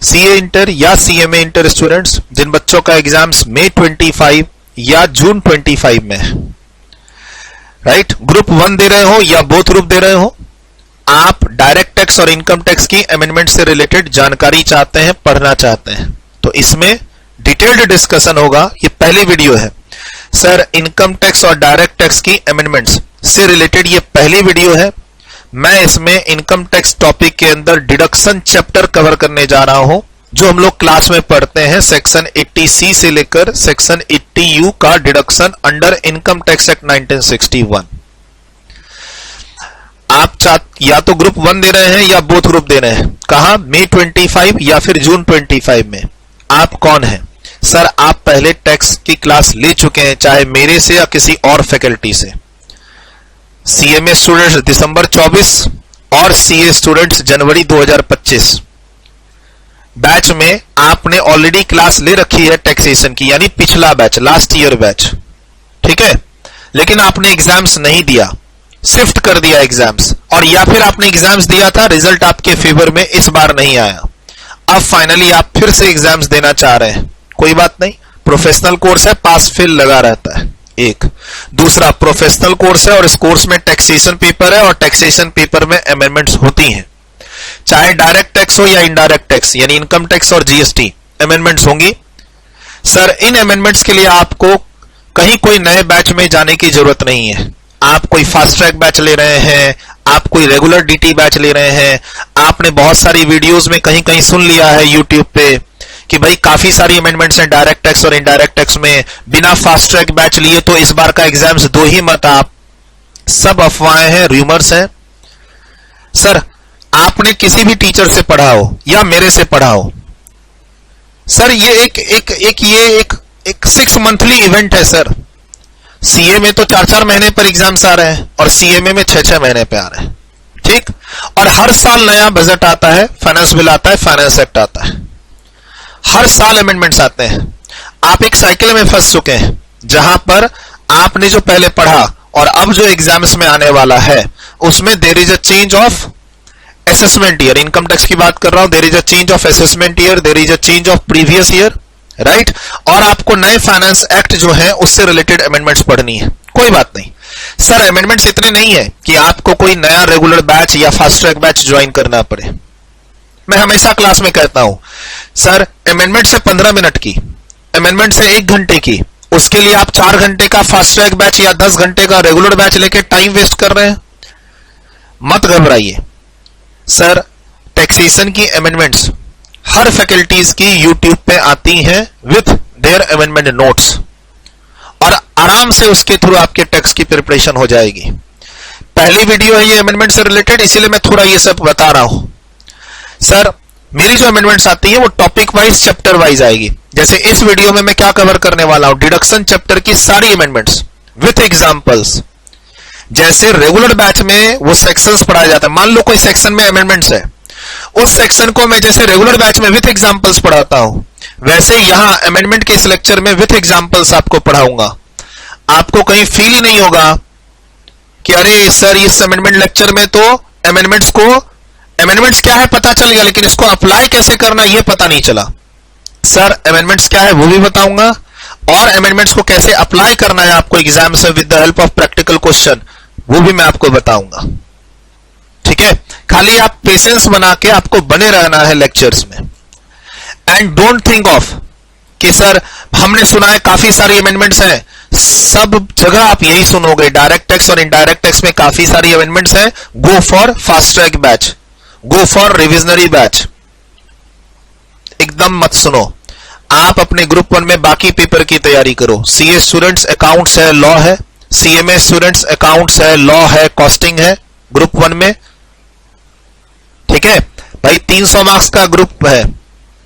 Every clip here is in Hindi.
सीए इंटर या सीएमए इंटर स्टूडेंट्स जिन बच्चों का एग्जाम्स मई 25 या जून 25 में है, राइट, ग्रुप 1 दे रहे हो या बोथ ग्रुप दे रहे हो, आप डायरेक्ट टैक्स और इनकम टैक्स की अमेंडमेंट से रिलेटेड जानकारी चाहते हैं, पढ़ना चाहते हैं, तो इसमें डिटेल्ड डिस्कशन होगा। ये पहली वीडियो है सर, इनकम टैक्स और डायरेक्ट टैक्स की अमेंडमेंट्स से रिलेटेड ये पहली वीडियो है। मैं इसमें इनकम टैक्स टॉपिक के अंदर डिडक्शन चैप्टर कवर करने जा रहा हूं, जो हम लोग क्लास में पढ़ते हैं, सेक्शन 80C से लेकर सेक्शन 80U का deduction under income tax act 1961। आप या तो ग्रुप 1 दे रहे हैं या बोथ ग्रुप दे रहे हैं, कहां, मई 25 या फिर जून 25 में। आप कौन हैं सर? आप पहले टैक्स की क्लास ले चुके हैं, चाहे मेरे से या किसी और फैकल्टी से। सीएमए स्टूडेंट्स दिसंबर 24 और सीए स्टूडेंट्स जनवरी 2025 बैच में आपने ऑलरेडी क्लास ले रखी है टैक्सेशन की, यानी पिछला बैच, लास्ट ईयर बैच, ठीक है। लेकिन आपने एग्जाम्स नहीं दिया, शिफ्ट कर दिया एग्जाम्स, और या फिर आपने एग्जाम्स दिया था, रिजल्ट आपके फेवर में इस बार नहीं आया, अब फाइनली आप फिर से एग्जाम्स देना चाह रहे हैं। कोई बात नहीं, प्रोफेशनल कोर्स है, पास फेल लगा रहता है। एक दूसरा प्रोफेशनल कोर्स है और इस कोर्स में टैक्सेशन पेपर है, और टैक्सेशन पेपर में अमेंडमेंट्स होती हैं, चाहे डायरेक्ट टैक्स हो या इनडायरेक्ट टैक्स, यानी इनकम टैक्स और जीएसटी अमेंडमेंट्स होंगी। सर इन अमेंडमेंट्स के लिए आपको कहीं कोई नए बैच में जाने की जरूरत नहीं है। आप कोई फास्ट ट्रैक बैच ले रहे हैं, आप कोई रेगुलर डीटी बैच ले रहे हैं, आपने बहुत सारी वीडियोस में कहीं कहीं सुन लिया है यूट्यूब पे कि भाई काफी सारी अमेंडमेंट्स हैं डायरेक्ट टैक्स और इनडायरेक्ट टैक्स में, बिना फास्ट ट्रैक बैच लिए तो इस बार का एग्जाम्स दो ही मत। आप सब अफवाहें हैं, रूमर्स हैं। सर आपने किसी भी टीचर से पढ़ा हो या मेरे से पढ़ा हो, सर ये एक 6 मंथली इवेंट है सर। सीए में तो 4-4 महीने पर एग्जाम्स आ रहे हैं और सीएमए में 6-6 महीने पे आ रहे हैं, ठीक। और हर साल नया बजट आता है, फाइनेंस बिल आता है, फाइनेंस एक्ट आता है, हर साल अमेंडमेंट्स आते हैं। आप एक साइकिल में फंस चुके हैं जहां पर आपने जो पहले पढ़ा और अब जो एग्जाम्स में आने वाला है उसमें there is a change of assessment year. Income tax की बात कर रहा हूं, there is a change of assessment year, there is a change of previous year, right. और आपको नए फाइनेंस एक्ट जो है उससे रिलेटेड अमेंडमेंट्स पढ़नी है। कोई बात नहीं सर, अमेंडमेंट्स इतने नहीं है कि आपको कोई नया रेगुलर बैच या फास्ट ट्रैक बैच ज्वाइन करना पड़े। मैं हमेशा क्लास में कहता हूं सर, अमेंडमेंट से 15 मिनट की, अमेंडमेंट से 1 घंटे की, उसके लिए आप 4 घंटे का फास्ट ट्रैक बैच या 10 घंटे का रेगुलर बैच लेके टाइम वेस्ट कर रहे हैं। मत घबराइए सर, टैक्सेशन की अमेंडमेंट्स हर फैकल्टीज की यूट्यूब पे आती हैं विथ देयर अमेंडमेंट नोट्स, और आराम से उसके थ्रू आपके टैक्स की प्रिपरेशन हो जाएगी। पहली वीडियो है ये अमेंडमेंट से रिलेटेड, इसीलिए मैं थोड़ा ये सब बता रहा हूं। सर मेरी जो अमेंडमेंट्स आती है वो टॉपिक वाइज, चैप्टर वाइज आएगी। जैसे इस वीडियो में मैं क्या कवर करने वाला हूं, डिडक्शन चैप्टर की सारी अमेंडमेंट्स विथ एग्जांपल्स। जैसे रेगुलर बैच में वो सेक्शंस पढ़ाया जाता है, मान लो कोई सेक्शन में अमेंडमेंट्स है, उस सेक्शन को मैं जैसे रेगुलर बैच में विथ एग्जांपल्स पढ़ाता हूं, वैसे यहां अमेंडमेंट के इस लेक्चर में विथ एग्जांपल्स आपको पढ़ाऊंगा। आपको कहीं फील ही नहीं होगा कि अरे सर इस अमेंडमेंट लेक्चर में तो अमेंडमेंट्स क्या है पता चल गया, लेकिन इसको अप्लाई कैसे करना ये पता नहीं चला। सर अमेंडमेंट्स क्या है वो भी बताऊंगा, और अमेंडमेंट्स को कैसे अप्लाई करना है आपको एग्जाम में with the help of practical question, वो भी मैं आपको बताऊंगा, ठीक है। खाली आप पेशेंस बना के आपको बने रहना है लेक्चर्स में। एंड डोंट थिंक ऑफ कि सर हमने सुना है काफी सारी अमेंडमेंट्स हैं, सब जगह आप यही सुनोगे, डायरेक्ट टैक्स और इनडायरेक्ट टैक्स में काफी सारी अमेंडमेंट्स हैं, go for fast track batch, go for revisionary batch. एकदम मत सुनो, आप अपने ग्रुप 1 में बाकी पेपर की तैयारी करो। सीए स्टूडेंट्स अकाउंट्स है, लॉ है, सीएमए स्टूडेंट्स अकाउंट्स है, लॉ है, कॉस्टिंग है ग्रुप 1 में, ठीक है भाई। 300 मार्क्स का ग्रुप है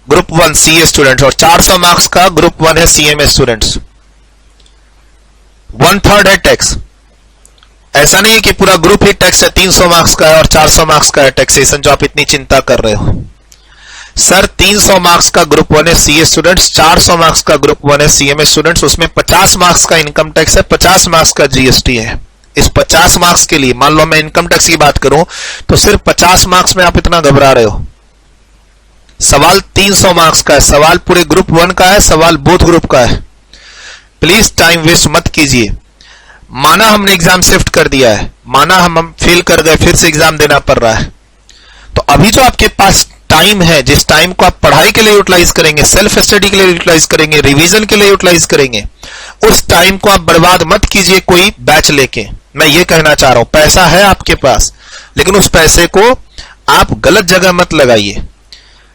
ग्रुप 1 सीए स्टूडेंट्स, और 400 मार्क्स का ग्रुप 1 है सीएमए स्टूडेंट्स। 1/3 है टैक्स, ऐसा नहीं है कि पूरा ग्रुप ही टैक्स है, 300 मार्क्स का है और 400 मार्क्स का है टैक्सेशन, जो आप इतनी चिंता कर रहे हो। सर 300 मार्क्स का ग्रुप 1 है सीए स्टूडेंट्स, 400 मार्क्स का ग्रुप 1 है सीएमए स्टूडेंट्स, उसमें 50 मार्क्स का इनकम टैक्स है, 50 मार्क्स का जीएसटी है। इस 50 मार्क्स के लिए, मान लो मैं इनकम टैक्स की बात करूं तो सिर्फ 50 मार्क्स में आप इतना घबरा रहे हो, सवाल 300 मार्क्स का है, सवाल पूरे ग्रुप 1 का है, सवाल बोथ ग्रुप का है। प्लीज टाइम वेस्ट मत कीजिए। माना हमने एग्जाम शिफ्ट कर दिया है, माना हम फेल कर गए, फिर से एग्जाम देना पड़ रहा है, तो अभी जो आपके पास टाइम है, जिस टाइम को आप पढ़ाई के लिए यूटिलाइज करेंगे, सेल्फ स्टडी के लिए यूटिलाइज करेंगे, रिवीजन के लिए यूटिलाइज करेंगे, उस टाइम को आप बर्बाद मत कीजिए कोई बैच लेके। मैं ये कहना चाह रहा हूं, पैसा है आपके पास, लेकिन उस पैसे को आप गलत जगह मत लगाइए।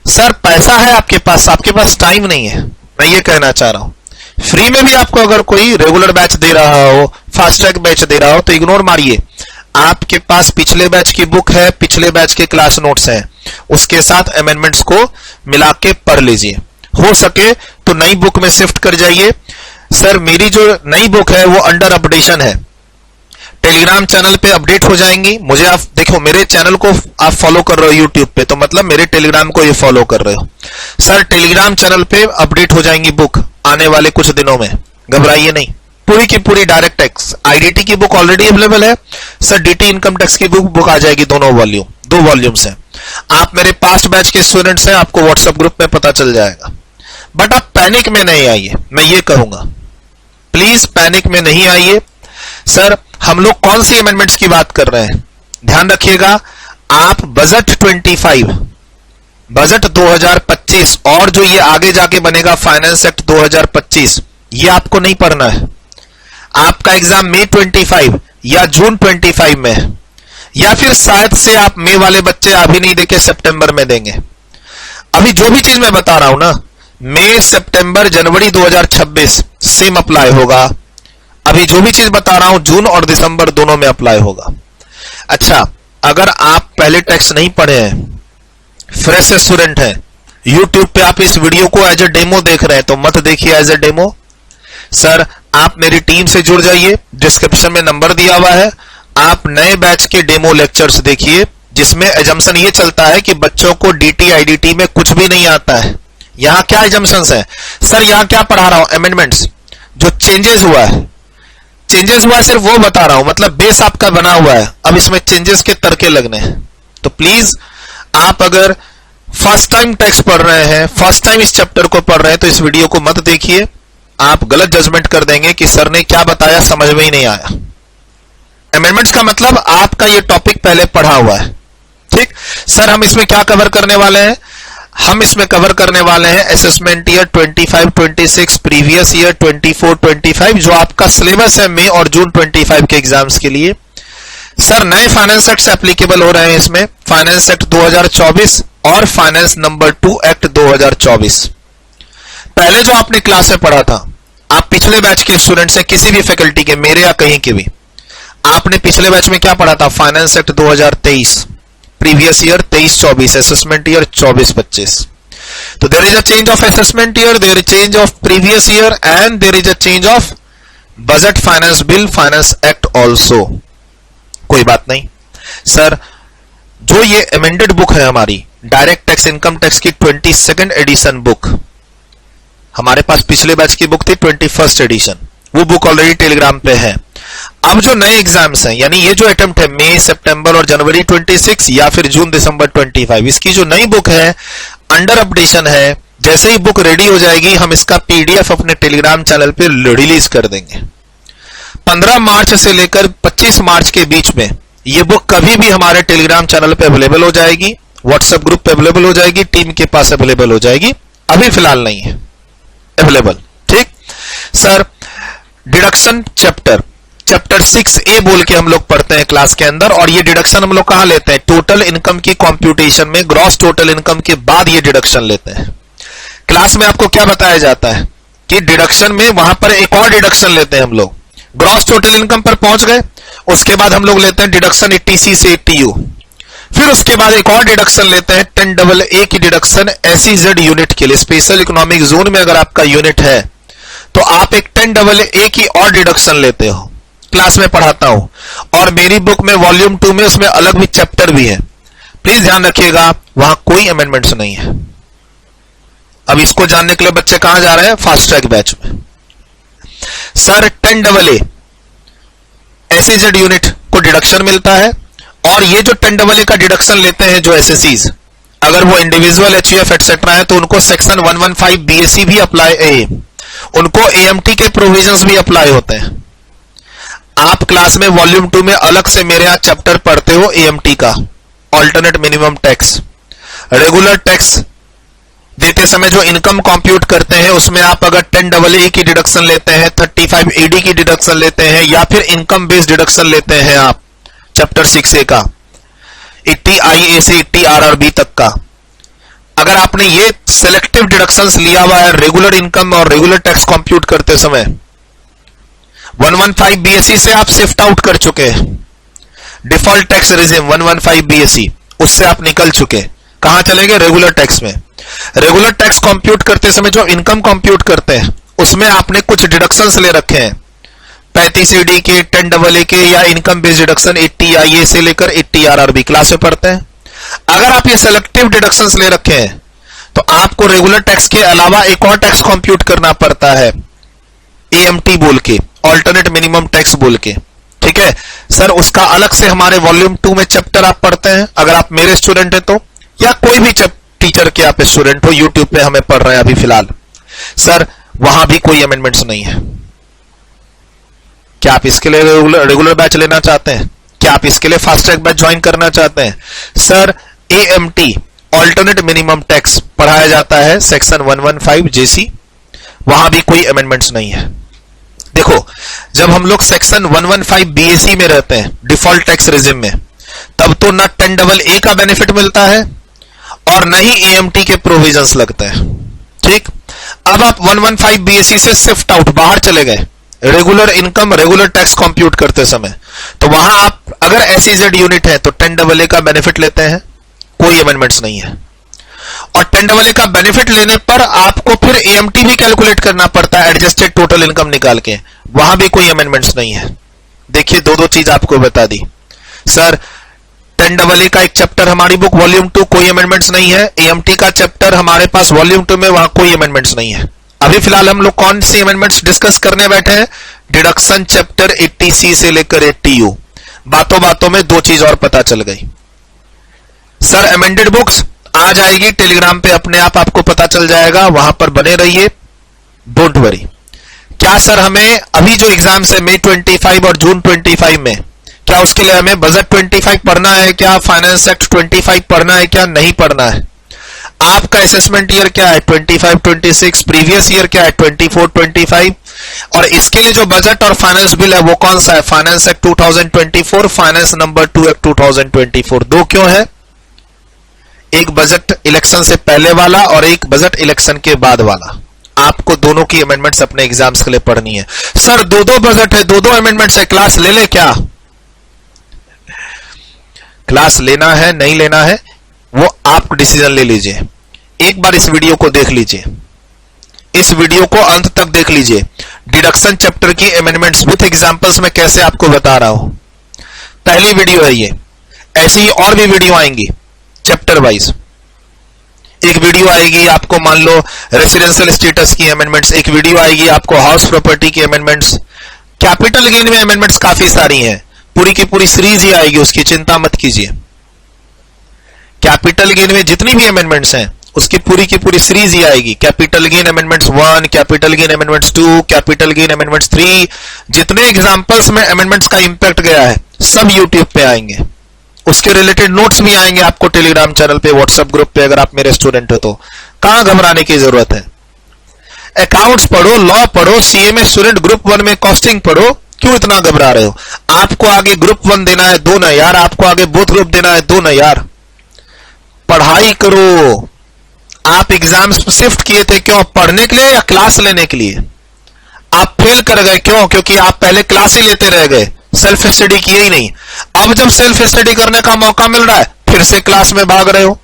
सर पैसा है आपके पास टाइम नहीं है, मैं ये कहना चाह रहा हूं। फ्री में भी आपको अगर कोई रेगुलर बैच दे रहा हो, फास्ट ट्रैक बैच दे रहा हो, तो इग्नोर मारिए। आपके पास पिछले बैच की बुक है, पिछले बैच के क्लास नोट्स हैं, उसके साथ अमेंडमेंट्स को मिला के पढ़ लीजिए। हो सके तो नई बुक में शिफ्ट कर जाइए। सर मेरी जो नई बुक है वो अंडर अपडेशन है, टेलीग्राम चैनल पे अपडेट हो जाएंगी। मुझे आप देखो, मेरे चैनल को आप फॉलो कर रहे हो यूट्यूब पे, तो मतलब मेरे टेलीग्राम को ये फॉलो कर रहे हो। सर टेलीग्राम चैनल पे अपडेट हो जाएंगी बुक आने वाले कुछ दिनों में, घबराइए नहीं। पूरी की पूरी डायरेक्ट टैक्स आईडीटी की बुक ऑलरेडी अवेलेबल है। सर डीटी इनकम टैक्स की बुक आ जाएगी, दो वॉल्यूम्स हैं। आप मेरे पास्ट बैच के स्टूडेंट्स हैं, आपको व्हाट्सएप ग्रुप में पता चल जाएगा। बट आप पैनिक में नहीं आइए, मैं ये कहूंगा, प्लीज पैनिक में नहीं आइए। सर हम लोग कौन सी अमेंडमेंट्स की बात कर रहे हैं, ध्यान रखिएगा। आप बजट 25, बजट 2025 और जो ये आगे जाके बनेगा फाइनेंस एक्ट 2025, ये आपको नहीं पढ़ना है। आपका एग्जाम मई 25 या जून 25 में है, या फिर शायद से आप मई वाले बच्चे अभी नहीं देके सितंबर में देंगे। अभी जो भी चीज मैं बता रहा हूं ना, मई, सितंबर, जनवरी 2026 सेम अप्लाई होगा। अभी जो भी चीज बता रहा हूं जून और दिसंबर दोनों में अप्लाई होगा। अच्छा, अगर आप पहले टैक्स नहीं पढ़े हैं, फ्रेश स्टूडेंट हैं, यूट्यूब पे आप इस वीडियो को एज ए डेमो देख रहे हैं, तो मत देखिए एज ए डेमो। सर आप मेरी टीम से जुड़ जाइए, डिस्क्रिप्शन में नंबर दिया हुआ है। आप नए बैच के डेमो लेक्चर्स देखिए, जिसमें एजम्पशन ये चलता है कि बच्चों को डीटी आईडीटी में कुछ भी नहीं आता है। यहां क्या एजम्पशंस है? सर यहां क्या पढ़ा रहा हूं, अमेंडमेंट्स, जो चेंजेस हुआ है सिर्फ वो बता रहा हूं, मतलब बेस आपका बना हुआ है, अब इसमें चेंजेस के तड़के लगने हैं। तो प्लीज आप अगर फर्स्ट टाइम टेक्स्ट पढ़ रहे हैं, फर्स्ट टाइम इस चैप्टर को पढ़ रहे हैं, तो इस वीडियो को मत देखिए। आप गलत जजमेंट कर देंगे कि सर ने क्या बताया समझ में ही नहीं आया। अमेंडमेंट्स का मतलब आपका ये टॉपिक पहले पढ़ा हुआ है, ठीक। सर हम इसमें क्या कवर करने वाले हैं? हम इसमें कवर करने वाले हैं असेसमेंट ईयर 25-26, प्रीवियस ईयर 24-25, जो आपका सिलेबस है मई और जून 25 के एग्जाम्स के लिए। सर नए फाइनेंस एक्ट एप्लीकेबल हो रहे हैं इसमें, फाइनेंस एक्ट 2024 और फाइनेंस नंबर 2 एक्ट 2024। पहले जो आपने क्लास में पढ़ा था, आप पिछले बैच के स्टूडेंट्स हैं, किसी भी फैकल्टी के, मेरे या कहीं के भी, आपने पिछले बैच में क्या पढ़ा था? Finance act 2023, previous year 23-24, assessment year 24-25। तो there is a change of assessment year, there is change of previous year, and there is a change of budget finance bill, finance act also. कोई बात नहीं सर, जो ये अमेंडेड बुक है हमारी डायरेक्ट टैक्स इनकम टैक्स की 22nd एडिशन बुक, हमारे पास पिछले बैच की बुक थी 21st एडिशन, वो बुक ऑलरेडी टेलीग्राम पे है। अब जो नए एग्जाम्स हैं, यानी ये जो अटेम्प्ट है मई, सितंबर और जनवरी 26 या फिर जून दिसंबर 25, इसकी जो नई बुक है अंडर अपडेशन है। जैसे ही बुक रेडी हो जाएगी, हम इसका पीडीएफ अपने टेलीग्राम चैनल पे रिलीज कर देंगे। 15 मार्च से लेकर 25 मार्च के बीच में ये बुक कभी भी हमारे टेलीग्राम चैनल पे अवेलेबल हो जाएगी, व्हाट्सएप ग्रुप पे अवेलेबल हो जाएगी, टीम के पास अवेलेबल हो जाएगी। अभी फिलहाल नहीं है अवेलेबल, ठीक। सर डिडक्शन चैप्टर 6A बोल के हम लोग पढ़ते हैं क्लास के अंदर, और ये डिडक्शन हम लोग कहां लेते हैं? टोटल इनकम की कंप्यूटेशन में, ग्रॉस टोटल इनकम के बाद ये डिडक्शन लेते हैं। क्लास में आपको क्या बताया जाता है कि डिडक्शन में वहां पर एक और डिडक्शन लेते हैं हम लोग। ग्रॉस टोटल इनकम पर पहुंच गए, उसके बाद हम लोग लेते हैं डिडक्शन 80C से 80U, फिर उसके बाद एक और डिडक्शन लेते हैं 10AA की डिडक्शन SEZ यूनिट के लिए। स्पेशल इकोनॉमिक जोन में अगर आपका यूनिट है तो आप एक 10AA की और डिडक्शन लेते हो। क्लास में पढ़ाता हूं, और मेरी बुक में वॉल्यूम 2 में उसमें अलग भी चैप्टर भी है। प्लीज ध्यान रखिएगा, वहां कोई अमेंडमेंट्स नहीं है। अब इसको जानने के लिए बच्चे कहां जा रहे हैं? फास्ट ट्रैक बैच में। सर 10AA SEZ यूनिट को डिडक्शन मिलता है, और ये जो 10AA का डिडक्शन लेते हैं जो एसएससीज, अगर वो इंडिविजुअल एचयूएफ एटसेट्रा है तो उनको सेक्शन 115 बीएससी भी अप्लाई, उनको एएमटी के प्रोविजंस भी अप्लाई होते हैं। आप क्लास में वॉल्यूम 2 में अलग से मेरे यहां चैप्टर पढ़ते हो एएमटी का, alternate minimum tax. Regular tax देते समय जो इनकम कंप्यूट करते हैं उसमें आप अगर 10AA की डिडक्शन लेते हैं, 35 AD की डिडक्शन लेते हैं, या फिर इनकम बेस्ड डिडक्शन लेते हैं आप चैप्टर 6A का 80 IA से 80 RRB तक का, अगर आपने ये सेलेक्टिव डिडक्शंस लिया हुआ है रेगुलर इनकम और रेगुलर टैक्स कंप्यूट करते समय, 115 BSE से आप शिफ्ट आउट कर चुके हैं, डिफॉल्ट टैक्स रिजिम 115 BSE, उससे आप निकल चुके। कहां चले गए? रेगुलर टैक्स में। रेगुलर टैक्स कंप्यूट करते समय जो इनकम कंप्यूट करते हैं उसमें आपने कुछ डिडक्शंस ले रखे हैं, 35 AD के, 10AA के, या इनकम बेस्ड डिडक्शन 80 IA से लेकर 80 RRB क्लास में पढ़ते हैं। अगर आप ये सेलेक्टिव डिडक्शंस ले रखे हैं तो आपको रेगुलर टैक्स के अलावा एक और टैक्स कंप्यूट करना पड़ता है, एएमटी बोल के, ऑल्टरनेट मिनिमम टैक्स बोल के। ठीक है सर, उसका अलग से हमारे वॉल्यूम 2 में चैप्टर आप पढ़ते हैं, अगर आप मेरे स्टूडेंट हैं तो, या कोई भी टीचर के आप स्टूडेंट हो, यूट्यूब पे हमें पढ़ रहे हैं अभी फिलहाल, सर वहां भी कोई अमेंडमेंट्स नहीं है। क्या आप इसके लिए रेगुलर बैच लेना चाहते हैं? क्या आप इसके लिए फास्ट ट्रैक बैच ज्वाइन करना चाहते हैं? Sir AMT alternate minimum tax पढ़ाया जाता है सेक्शन 115 जेसी, वहां भी कोई अमेंडमेंट्स नहीं है। देखो, जब हम लोग सेक्शन 115 बीएसई में रहते हैं, डिफॉल्ट टैक्स रिजिम में, तब तो ना 10AA का बेनिफिट मिलता है और न ही एएमटी के प्रोविजंस लगते हैं। ठीक, अब आप 115 बीएसई से शिफ्ट आउट, बाहर चले गए regular income regular tax compute करते समय, तो वहां आप अगर एसईजेड यूनिट है तो 10AA का बेनिफिट लेते हैं, कोई अमेंडमेंट्स नहीं है। और 10AA का बेनिफिट लेने पर आपको फिर एएमटी भी कैलकुलेट करना पड़ता है एडजस्टेड टोटल इनकम निकाल के, वहां भी कोई अमेंडमेंट्स नहीं है। देखिए, दो चीज आपको बता दी। सर 10AA का एक चैप्टर हमारी बुक वॉल्यूम 2 कोई अमेंडमेंट्स नहीं है, एएमटी का चैप्टर हमारे पास वॉल्यूम 2 में, वहां कोई अमेंडमेंट्स नहीं है। अभी फिलहाल हम लोग कौन सी अमेंडमेंट्स डिस्कस करने बैठे हैं? डिडक्शन चैप्टर 80C से लेकर 80U। बातों बातों में दो चीज और पता चल गई। सर अमेंडेड बुक्स आ जाएगी टेलीग्राम पे, अपने आप आपको पता चल जाएगा, वहां पर बने रहिए, डोंट वरी। क्या सर हमें अभी जो एग्जाम्स है मई 25 और जून 25 में, क्या उसके लिए हमें बजट 25 पढ़ना है क्या, फाइनेंस एक्ट 25 पढ़ना है क्या, नहीं पढ़ना है? आपका असेसमेंट ईयर क्या है? 25-26। प्रीवियस ईयर क्या है? 24-25। और इसके लिए जो बजट और फाइनेंस बिल है वो कौन सा है? Finance act 2024, finance number 2 act 2024। दो क्यों है? एक बजट इलेक्शन से पहले वाला और एक बजट इलेक्शन के बाद वाला। आपको दोनों की अमेंडमेंट्स अपने एग्जाम्स के लिए पढ़नी है। सर दो अमेंडमेंट्स है, क्लास ले ले क्या? क्लास लेना है नहीं लेना है वो आप डिसीजन ले लीजिए। एक बार इस वीडियो को देख लीजिए, इस वीडियो को अंत तक देख लीजिए। डिडक्शन चैप्टर की अमेंडमेंट्स विथ एग्जांपल्स में कैसे आपको बता रहा हूं। पहली वीडियो है ये, ऐसी ही और भी वीडियो आएंगी चैप्टर वाइज। एक वीडियो आएगी आपको मान लो रेसिडेंशियल स्टेटस की अमेंडमेंट्स, एक वीडियो आएगी आपको हाउस प्रॉपर्टी की अमेंडमेंट्स, कैपिटल गेन में अमेंडमेंट्स काफी सारी हैं, पूरी की पूरी सीरीज ही आएगी, उसकी चिंता मत कीजिए। कैपिटल गेन में जितनी भी अमेंडमेंट्स हैं उसकी पूरी सीरीज ही आएगी। Capital gain amendments 1, capital gain amendments 2, capital gain amendments 3, जितने एग्जांपल्स में अमेंडमेंट्स का इंपैक्ट गया है सब यूट्यूब पे आएंगे। उसके रिलेटेड नोट्स भी आएंगे आपको टेलीग्राम चैनल पे, व्हाट्सएप ग्रुप पे, अगर आप मेरे स्टूडेंट हो तो। कहां घबराने की जरूरत है? अकाउंट्स पढ़ो, लॉ पढ़ो, सीएमए स्टूडेंट ग्रुप 1 में कॉस्टिंग पढ़ो, क्यों इतना घबरा रहे हो? आपको आगे ग्रुप 1 देना है, दो ना यार, आपको आगे बोथ ग्रुप देना है, दो ना यार। पढ़ाई करो। आप एग्जाम्स शिफ्ट किए थे क्यों? पढ़ने के लिए या क्लास लेने के लिए? आप फेल कर गए क्यों? क्योंकि आप पहले क्लास ही लेते रह गए, सेल्फ स्टडी किए ही नहीं। अब जब सेल्फ स्टडी करने का मौका मिल रहा है फिर से क्लास में भाग रहे हो।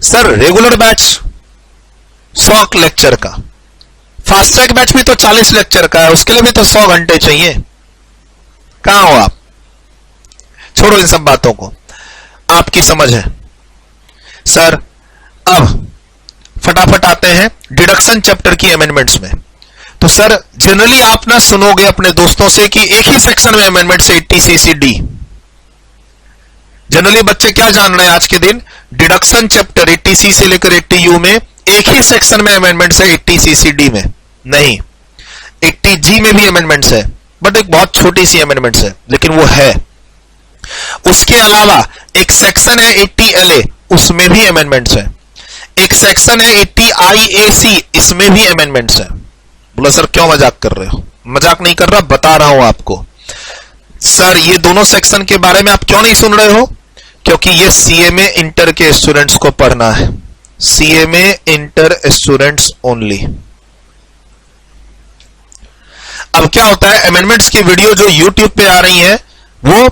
सर रेगुलर बैच 100 लेक्चर का, फास्ट ट्रैक बैच भी तो 40 लेक्चर का है, उसके लिए भी तो 100 घंटे चाहिए। कहां हो आप? छोड़ो इन सब बातों को, आपकी समझ है। सर अब फटाफट आते हैं डिडक्शन चैप्टर की अमेंडमेंट्स में। तो सर जनरली आप ना सुनोगे अपने दोस्तों से कि एक ही सेक्शन में अमेंडमेंट्स 80CCD, जनरली बच्चे क्या जान रहे हैं आज के दिन, डिडक्शन चैप्टर 80C से लेकर 80U में एक ही सेक्शन में अमेंडमेंट्स है, 80CCD में नहीं, 80G में भी अमेंडमेंट्स है, बट एक बहुत छोटी सी अमेंडमेंट्स है, लेकिन वो है। उसके अलावा एक सेक्शन है 80LA, उसमें भी अमेंडमेंट्स है। एक सेक्शन है 80IAC, इसमें भी अमेंडमेंट्स है। बोला सर क्यों मजाक कर रहे हो? मजाक नहीं कर रहा, बता रहा हूं आपको। सर ये दोनों सेक्शन के बारे में आप क्यों नहीं सुन रहे हो? क्योंकि ये CMA इंटर के स्टूडेंट्स को पढ़ना है, CMA इंटर स्टूडेंट्स ओनली। अब क्या होता है, अमेंडमेंट्स की वीडियो जो YouTube पे आ रही है वो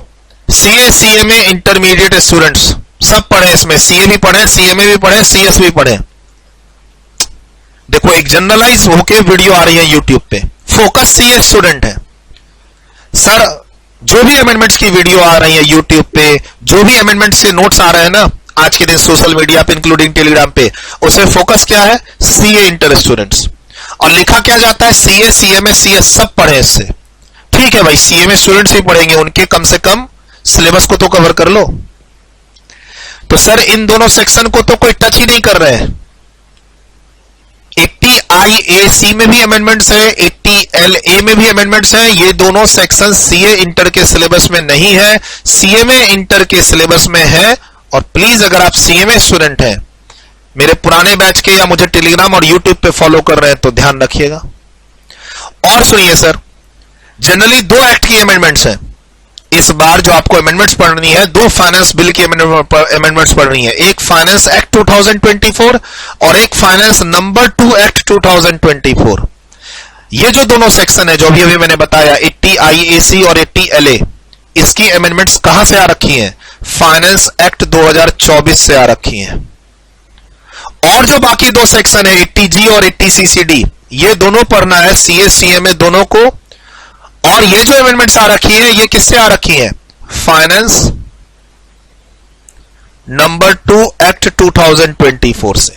CA CMA इंटरमीडिएट स्टूडेंट्स सब पढ़े, इसमें CA भी पढ़े, CMA भी पढ़े, CS भी पढ़े। देखो एक जनरलाइज होके वीडियो आ रही है YouTube पे, फोकस CA स्टूडेंट है। सर जो भी अमेंडमेंट्स की वीडियो आ रही है YouTube पे, जो भी अमेंडमेंट्स के नोट्स आ रहे हैं ना आज के दिन सोशल मीडिया पे इंक्लूडिंग टेलीग्राम पे, उसमें फोकस क्या है, CA इंटर स्टूडेंट्स। और लिखा क्या जाता है, CA CMA CS सब पढ़े इससे। ठीक है भाई, CMA स्टूडेंट्स ही पढ़ेंगे, उनके कम से कम सिलेबस को तो कवर कर लो। तो सर इन दोनों सेक्शन को तो कोई टच ही नहीं कर रहे हैं। 80IAC में भी अमेंडमेंट्स है, 80LA में भी अमेंडमेंट्स है। ये दोनों सेक्शन CA इंटर के सिलेबस में नहीं है, CMA इंटर के सिलेबस में है। और प्लीज अगर आप CMA स्टूडेंट हैं, मेरे पुराने बैच के या मुझे टेलीग्राम और YouTube पे फॉलो कर रहे हैं तो ध्यान रखिएगा। और सुनिए सर, जनरली 2 एक्ट की अमेंडमेंट्स हैं। इस बार जो आपको अमेंडमेंट्स पढ़नी है, 2 फाइनेंस बिल की अमेंडमेंट्स पढ़नी है। एक फाइनेंस एक्ट 2024 और एक फाइनेंस नंबर 2 एक्ट 2024। ये जो दोनों सेक्शन है जो अभी मैंने बताया, 80IAC और 80LA, इसकी अमेंडमेंट्स कहां से आ रखी हैं? फाइनेंस एक्ट 2024 से आ रखी हैं। और जो बाकी 2 सेक्शन है 80G और 80CCD, ये दोनों पढ़ना है CA CMA दोनों को। और ये जो अमेंडमेंट्स आ रखी है ये किससे आ रखी है? फाइनेंस नंबर 2 एक्ट 2024 से।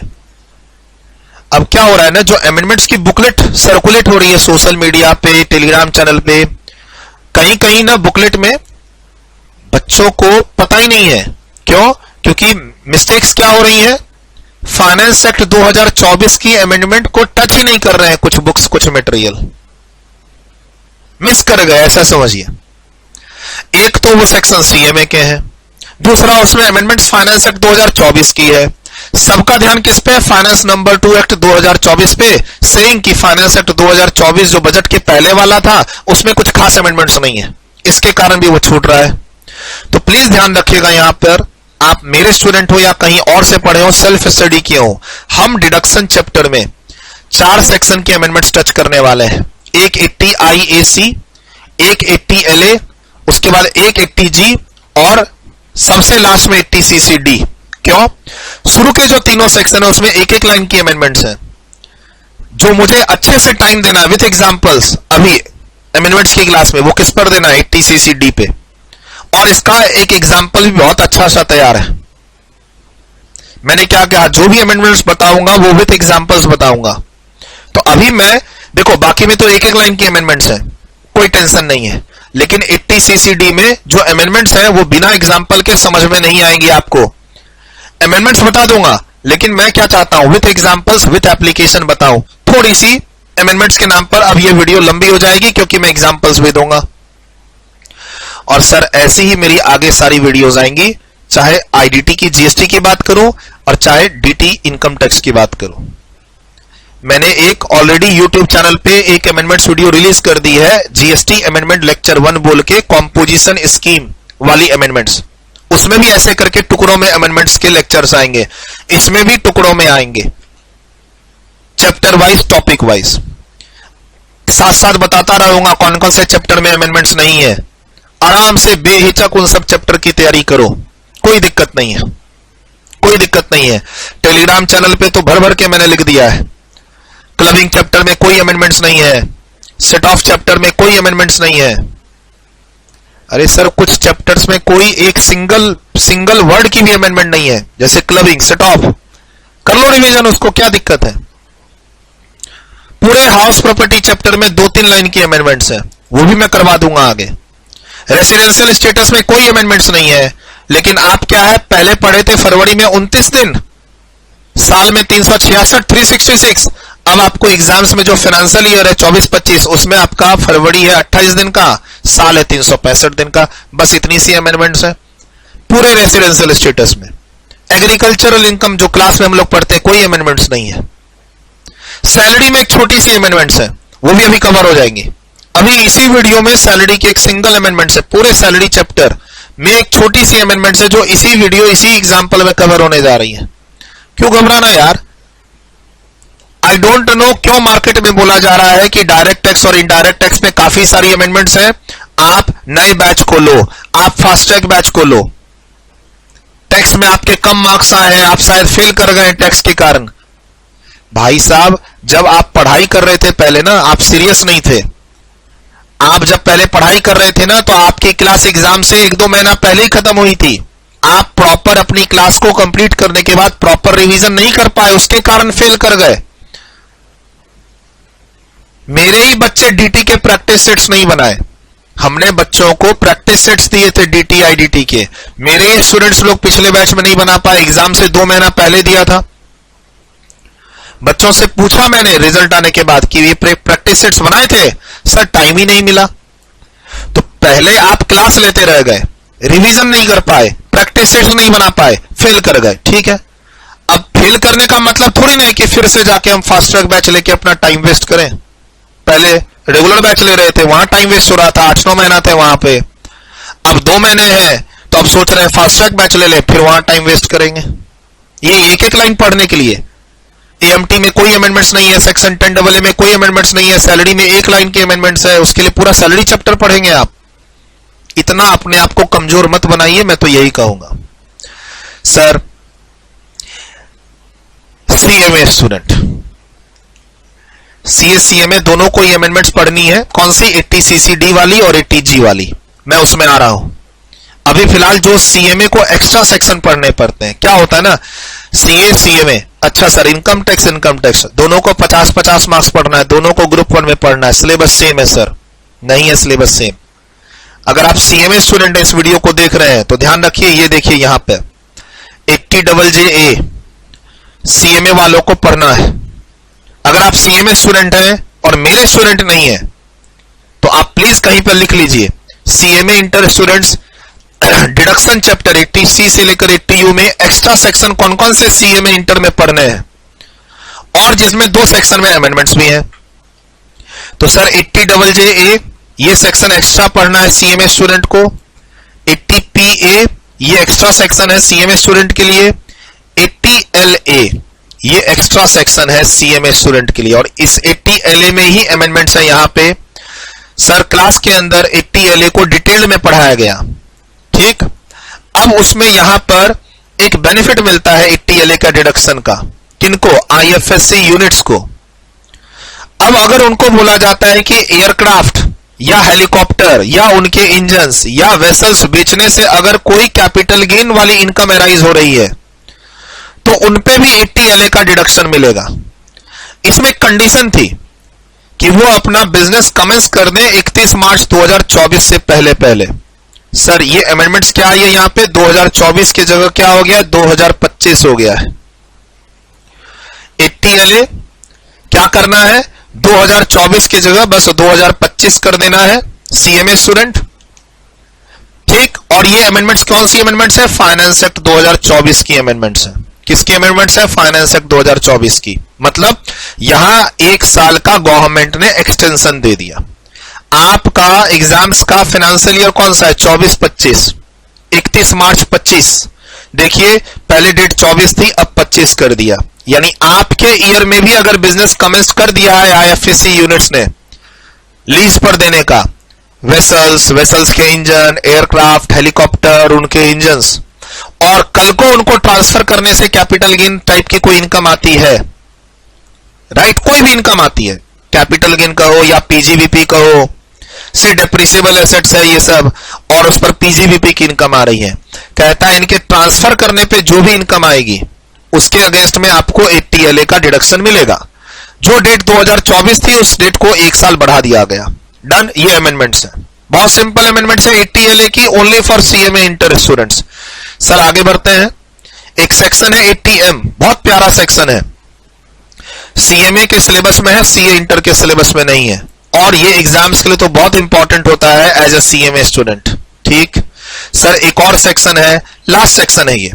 अब क्या हो रहा है ना, जो अमेंडमेंट्स की बुकलेट सर्कुलेट हो रही है सोशल मीडिया पे, टेलीग्राम चैनल पे, कहीं कहीं ना बुकलेट में बच्चों को पता ही नहीं है। क्यों? क्योंकि मिस्टेक्स क्या हो रही है, फाइनेंस एक्ट 2024 की अमेंडमेंट को टच ही नहीं कर रहे हैं कुछ बुक्स, कुछ मटेरियल मिस कर गए, ऐसा समझिए। एक तो वो सेक्शन CMA के हैं, दूसरा उसमें अमेंडमेंट्स फाइनेंस एक्ट 2024 की है। सबका ध्यान किस पे? फाइनेंस नंबर 2 एक्ट 2024 पे, सेइंग कि फाइनेंस एक्ट 2024 जो बजट के पहले वाला था उसमें कुछ खास अमेंडमेंट्स नहीं है, इसके कारण भी वो छूट रहा है। तो प्लीज ध्यान रखिएगा, यहां पर आप मेरे स्टूडेंट हो या कहीं और से पढ़े हो, सेल्फ स्टडी किए हो, हम डिडक्शन चैप्टर में 4 सेक्शन के अमेंडमेंट्स टच करने वाले हैं। एक 80IAC, एक 80LA, उसके बाद एक 80G और सबसे लास्ट में 80CCD। क्यों? शुरू के जो तीनों सेक्शन है उसमें एक एक लाइन की अमेंडमेंट्स हैं, जो मुझे अच्छे से टाइम देना है विथ एग्जांपल्स। अभी अमेंडमेंट्स की क्लास में वो किस पर देना है? 80CCD पे। और इसका एक एग्जांपल भी बहुत अच्छा सा तैयार है। मैंने क्या कहा, जो भी अमेंडमेंट्स बताऊंगा वो विथ एग्जांपल्स बताऊंगा। तो अभी मैं देखो, बाकी में तो एक एक लाइन की अमेंडमेंट्स हैं, कोई टेंशन नहीं है, लेकिन 80CCD में जो अमेंडमेंट्स हैं वो बिना एग्जांपल के समझ में नहीं आएंगी आपको। अमेंडमेंट्स बता दूंगा, लेकिन मैं क्या चाहता हूं, विथ एग्जांपल्स विथ एप्लीकेशन बताऊं। थोड़ी सी अमेंडमेंट्स के नाम पर अब ये वीडियो लंबी हो जाएगी क्योंकि मैं एग्जांपल्स भी दूंगा। और सर ऐसी ही मेरी आगे सारी वीडियोस आएंगी, चाहे IDT की GST की बात करूं और चाहे DT इनकम टैक्स की बात करूं। मैंने एक ऑलरेडी YouTube चैनल पे एक अमेंडमेंट्स वीडियो रिलीज कर दी है, GST अमेंडमेंट लेक्चर 1 बोल के, कॉम्पोजिशन स्कीम वाली अमेंडमेंट्स। उसमें भी ऐसे करके टुकड़ों में अमेंडमेंट्स के लेक्चर्स आएंगे, इसमें भी टुकड़ों में आएंगे, चैप्टर वाइज, टॉपिक वाइज। साथ साथ बताता रहूंगा कौन कौन से चैप्टर में अमेंडमेंट्स नहीं है। आराम से बेहिचक उन सब चैप्टर की तैयारी करो, कोई दिक्कत नहीं है, कोई दिक्कत नहीं है। टेलीग्राम चैनल पे तो भर भर के मैंने लिख दिया है। क्लबिंग चैप्टर में कोई अमेंडमेंट्स नहीं है, सेट ऑफ चैप्टर में कोई अमेंडमेंट्स नहीं है। अरे सर कुछ चैप्टर्स में कोई एक सिंगल वर्ड की भी अमेंडमेंट नहीं है, जैसे क्लबिंग, सेट ऑफ, कर लो रिवीजन, उसको क्या दिक्कत है। पूरे हाउस प्रॉपर्टी चैप्टर में 2-3 लाइन की अमेंडमेंट्स है, वो भी मैं करवा दूंगा आगे। रेसिडेंशियल स्टेटस में कोई अमेंडमेंट्स नहीं है, लेकिन आप क्या है, पहले पढ़े थे फरवरी में 29 दिन, साल में 366, 366। अब आपको एग्जाम्स में जो फाइनेंशियल ईयर है 24-25, उसमें आपका फरवरी है 28 दिन का, साल है 365 दिन का। बस इतनी सी अमेंडमेंट्स है पूरे रेसिडेंशियल स्टेटस में। एग्रीकल्चरल इनकम जो क्लास में हम लोग पढ़ते हैं, कोई अमेंडमेंट्स नहीं है। सैलरी में एक छोटी सी अमेंडमेंट्स है, वो भी अभी कवर हो जाएंगी। अभी इसी वीडियो में सैलरी की एक सिंगल अमेंडमेंट है, पूरे सैलरी चैप्टर में एक छोटी सी अमेंडमेंट है जो इसी वीडियो, इसी एग्जांपल में कवर होने जा रही है। क्यों घबराना यार? आई डोंट नो क्यों मार्केट में बोला जा रहा है कि डायरेक्ट टैक्स और इनडायरेक्ट टैक्स में काफी सारी अमेंडमेंट्स हैं। आप नए बैच को लो, आप फास्ट ट्रैक बैच को लो। टैक्स में आपके कम मार्क्स आए हैं, आप शायद फेल कर गए टैक्स के कारण। भाई साहब, जब आप पढ़ाई कर रहे थे पहले ना, आप सीरियस नहीं थे। आप जब पहले पढ़ाई कर रहे थे ना, तो आपकी क्लास एग्जाम से 1-2 महीना पहले ही खत्म हुई थी। आप प्रॉपर अपनी क्लास को कंप्लीट करने के बाद प्रॉपर रिवीजन नहीं कर पाए, उसके कारण फेल कर गए। मेरे ही बच्चे डीटी के प्रैक्टिस सेट्स नहीं बनाए, हमने बच्चों को प्रैक्टिस सेट्स दिए थे डीटी आईडीटी के। मेरे ही स्टूडेंट्स लोग पिछले बैच में नहीं बना पाए, एग्जाम से 2 महीना पहले दिया था। बच्चों से पूछा मैंने रिजल्ट आने के बाद कि ये प्रैक्टिस सेट्स बनाए थे, सर टाइम ही नहीं मिला। तो पहले आप क्लास लेते रह गए, रिवीजन नहीं कर पाए, प्रैक्टिस सेट्स नहीं बना पाए, फेल कर गए। ठीक है, अब फेल करने का मतलब थोड़ी नहीं कि फिर से जाके हम फास्ट ट्रैक बैच लेके अपना टाइम वेस्ट करें। पहले रेगुलर बैच ले रहे थे, वहां टाइम वेस्ट हो रहा था, 8-9 महीना थे वहां पे। अब 2 महीने हैं तो अब सोच रहे हैं फास्ट ट्रैक बैच ले ले, फिर वहां टाइम वेस्ट करेंगे। ये एक लाइन पढ़ने के लिए। एएमटी में कोई अमेंडमेंट्स नहीं है, सेक्शन 10AA में कोई अमेंडमेंट्स नहीं है, सैलरी में 1 लाइन की अमेंडमेंट्स है, उसके लिए पूरा सैलरी चैप्टर पढ़ेंगे आप। इतना अपने आप को कमजोर मत बनाइए, मैं तो यही कहूंगा। Sir CMA student, CA CMA दोनों को ये अमेंडमेंट्स पढ़नी है। कौन सी? 80CCD वाली और 80G वाली, मैं उसमें आ रहा हूं। अभी फिलहाल जो सीएमए को एक्स्ट्रा सेक्शन पढ़ने पड़ते हैं, क्या होता है ना, सीए सीएमए, अच्छा सर इनकम टैक्स दोनों को 50-50 मार्क्स पढ़ना है, दोनों को ग्रुप 1 में पढ़ना है, सिलेबस सेम है सर? नहीं है सिलेबस सेम। अगर आप सीएमए स्टूडेंट इस वीडियो को देख रहे हैं तो ध्यान रखिए, ये देखिए यहां पे 80JJA सीएमए वालों को पढ़ना है। अगर आप सीएमए स्टूडेंट हैं और मेरे स्टूडेंट नहीं है तो आप प्लीज कहीं पर लिख लीजिए, CMA inter students deduction chapter 80C से लेकर 80U में एक्स्ट्रा सेक्शन कौन कौन से सीएमए इंटर में पढ़ने हैं, और जिसमें 2 सेक्शन में अमेंडमेंट्स भी हैं। तो सर 80JJA ये सेक्शन एक्स्ट्रा पढ़ना है सीएमए स्टूडेंट को, 80PA ये एक्स्ट्रा सेक्शन है सीएमए स्टूडेंट के लिए, 80LA ये एक्स्ट्रा सेक्शन है सीएमए स्टूडेंट के लिए। और इस 80LA में ही अमेंडमेंट्स है। यहां पे सर क्लास के अंदर 80LA को डिटेल में पढ़ाया गया, ठीक। अब उसमें यहां पर एक बेनिफिट मिलता है 80LA का डिडक्शन का, किनको? IFSC यूनिट्स को। अब अगर उनको बोला जाता है कि एयरक्राफ्ट या हेलीकॉप्टर या उनके इंजन्स या वेसल्स बेचने से अगर कोई कैपिटल गेन वाली इनकम अराइज हो रही है तो उनपे भी 80LA का डिडक्शन मिलेगा। इसमें कंडीशन थी कि वो अपना बिजनेस कमेंस कर दें 31 मार्च 2024 से पहले। सर ये अमेंडमेंट्स क्या आई है यहां पे? 2024 की जगह क्या हो गया? 2025 हो गया है। 80LA क्या करना है? 2024 की जगह बस 2025 कर देना है सीएमए स्टूडेंट, ठीक। और ये अमेंडमेंट्स कौन सी अमेंडमेंट्स है? फाइनेंस एक्ट 2024 की अमेंडमेंट्स है। किसकी अमेंडमेंट्स है? फाइनेंस एक्ट 2024 की। मतलब यहां 1 साल का गवर्नमेंट ने एक्सटेंशन दे दिया। आपका एग्जाम्स का फाइनेंशियल ईयर कौन सा है? 24-25, 31 मार्च 25। देखिए पहले डेट 24 थी, अब 25 कर दिया। यानी आपके ईयर में भी अगर बिजनेस कमेंस कर दिया है आईएफएससी यूनिट्स ने लीज पर देने का, वेसल्स के इंजन, एयरक्राफ्ट, हेलीकॉप्टर, उनके इंजन्स, और कल को उनको ट्रांसफर करने से कैपिटल गेन टाइप की कोई इनकम आती है, राइट, कोई भी इनकम आती है, कैपिटल गेन का हो या पीजीवीपी का हो, से डेप्रिसिएबल एसेट्स है ये सब, और उस पर पीजीवीपी की इनकम आ रही है, कहता है इनके ट्रांसफर करने पे जो भी इनकम आएगी उसके अगेंस्ट में आपको 80LA का डिडक्शन मिलेगा। जो डेट 2024 थी उस डेट को 1 साल बढ़ा दिया गया। डन, ये अमेंडमेंट्स है। बहुत सिंपल अमेंडमेंट है 80 LA की, only for CMA inter students. Sir आगे बढ़ते हैं। एक सेक्शन है 80M, बहुत प्यारा सेक्शन है, CMA के सिलेबस में है, CA इंटर के सिलेबस में नहीं है, और ये एग्जाम्स के लिए तो बहुत इंपॉर्टेंट होता है एज ए CMA स्टूडेंट। ठीक सर, एक और सेक्शन है, लास्ट सेक्शन है, ये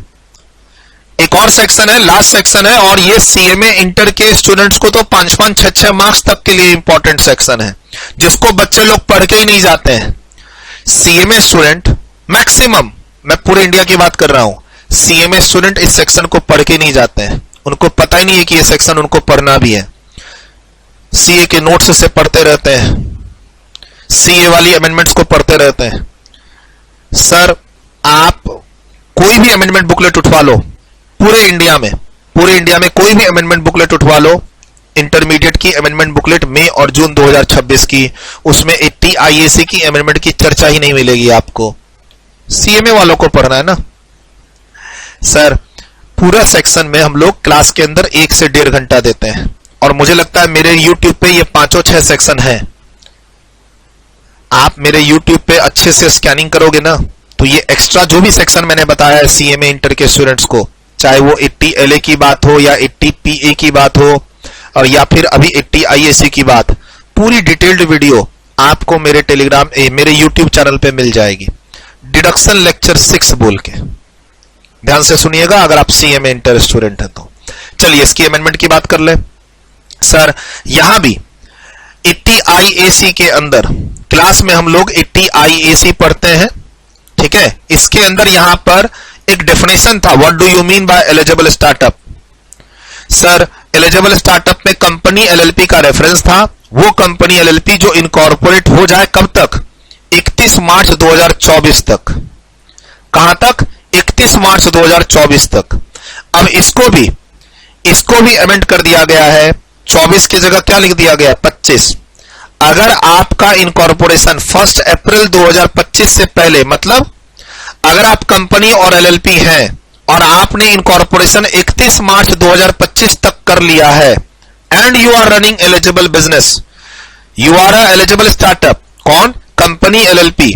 एक और सेक्शन है, लास्ट सेक्शन है, और ये CMA इंटर के स्टूडेंट्स को तो 5-5, 6-6 मार्क्स तक के लिए इंपॉर्टेंट सेक्शन है, जिसको बच्चे लोग पढ़ के ही नहीं जाते हैं। CMA स्टूडेंट मैक्सिमम, मैं पूरे इंडिया की बात कर रहा हूं, CMA स्टूडेंट इस सेक्शन को पढ़ के नहीं जाते हैं, उनको पता ही नहीं है कि ये सेक्शन उनको पढ़ना भी है। CA के नोट्स से पढ़ते रहते हैं, CA वाली अमेंडमेंट्स को पढ़ते रहते हैं। सर आप कोई भी अमेंडमेंट बुकलेट उठवा लो, पूरे इंडिया में कोई भी अमेंडमेंट बुकलेट उठवा लो, इंटरमीडिएट की अमेंडमेंट बुकलेट मई और जून 2026 की, उसमें 80 IAC की अमेंडमेंट की चर्चा ही नहीं मिलेगी आपको। CMA वालों को पढ़ना है ना। सर पूरा सेक्शन में हम लोग क्लास के अंदर 1 से 1.5 घंटा देते हैं, और मुझे लगता है मेरे YouTube पे ये 5-6 सेक्शन है। आप मेरे YouTube पे अच्छे से स्कैनिंग करोगे ना, तो ये एक्स्ट्रा जो भी सेक्शन मैंने बताया है CMA इंटर के स्टूडेंट्स को, चाहे वो 80 LA की बात हो या 80 PA की बात हो, और या फिर अभी 80 IAC की बात, पूरी डिटेल्ड वीडियो आपको मेरे मेरे YouTube चैनल पे मिल जाएगी, डिडक्शन लेक्चर 6 बोल के। ध्यान से सुनिएगा अगर आप CMA इंटर स्टूडेंट हैं तो। चलिए इसकी अमेंडमेंट की बात कर ले। सर यहां भी 80 IAC के अंदर क्लास में हम लोग 80 IAC पढ़ते हैं, ठीक है। इसके अंदर यहां पर एक डेफिनेशन था, what do you mean by eligible startup. Sir eligible startup में कंपनी LLP का रेफरेंस था, वो कंपनी LLP जो इनकॉर्पोरेट हो जाए कब तक, 31 मार्च 2024 तक। कहां तक, 31 मार्च 2024 तक। अब इसको भी अमेंड कर दिया गया है, 24 की जगह क्या लिख दिया गया, 25। अगर आपका इनकॉर्पोरेशन 1 अप्रैल 2025 से पहले, मतलब अगर आप कंपनी और LLP हैं और आपने इनकॉर्पोरेशन 31 मार्च 2025 तक कर लिया है, and you are running eligible business, you are a eligible startup, कौन, कंपनी LLP,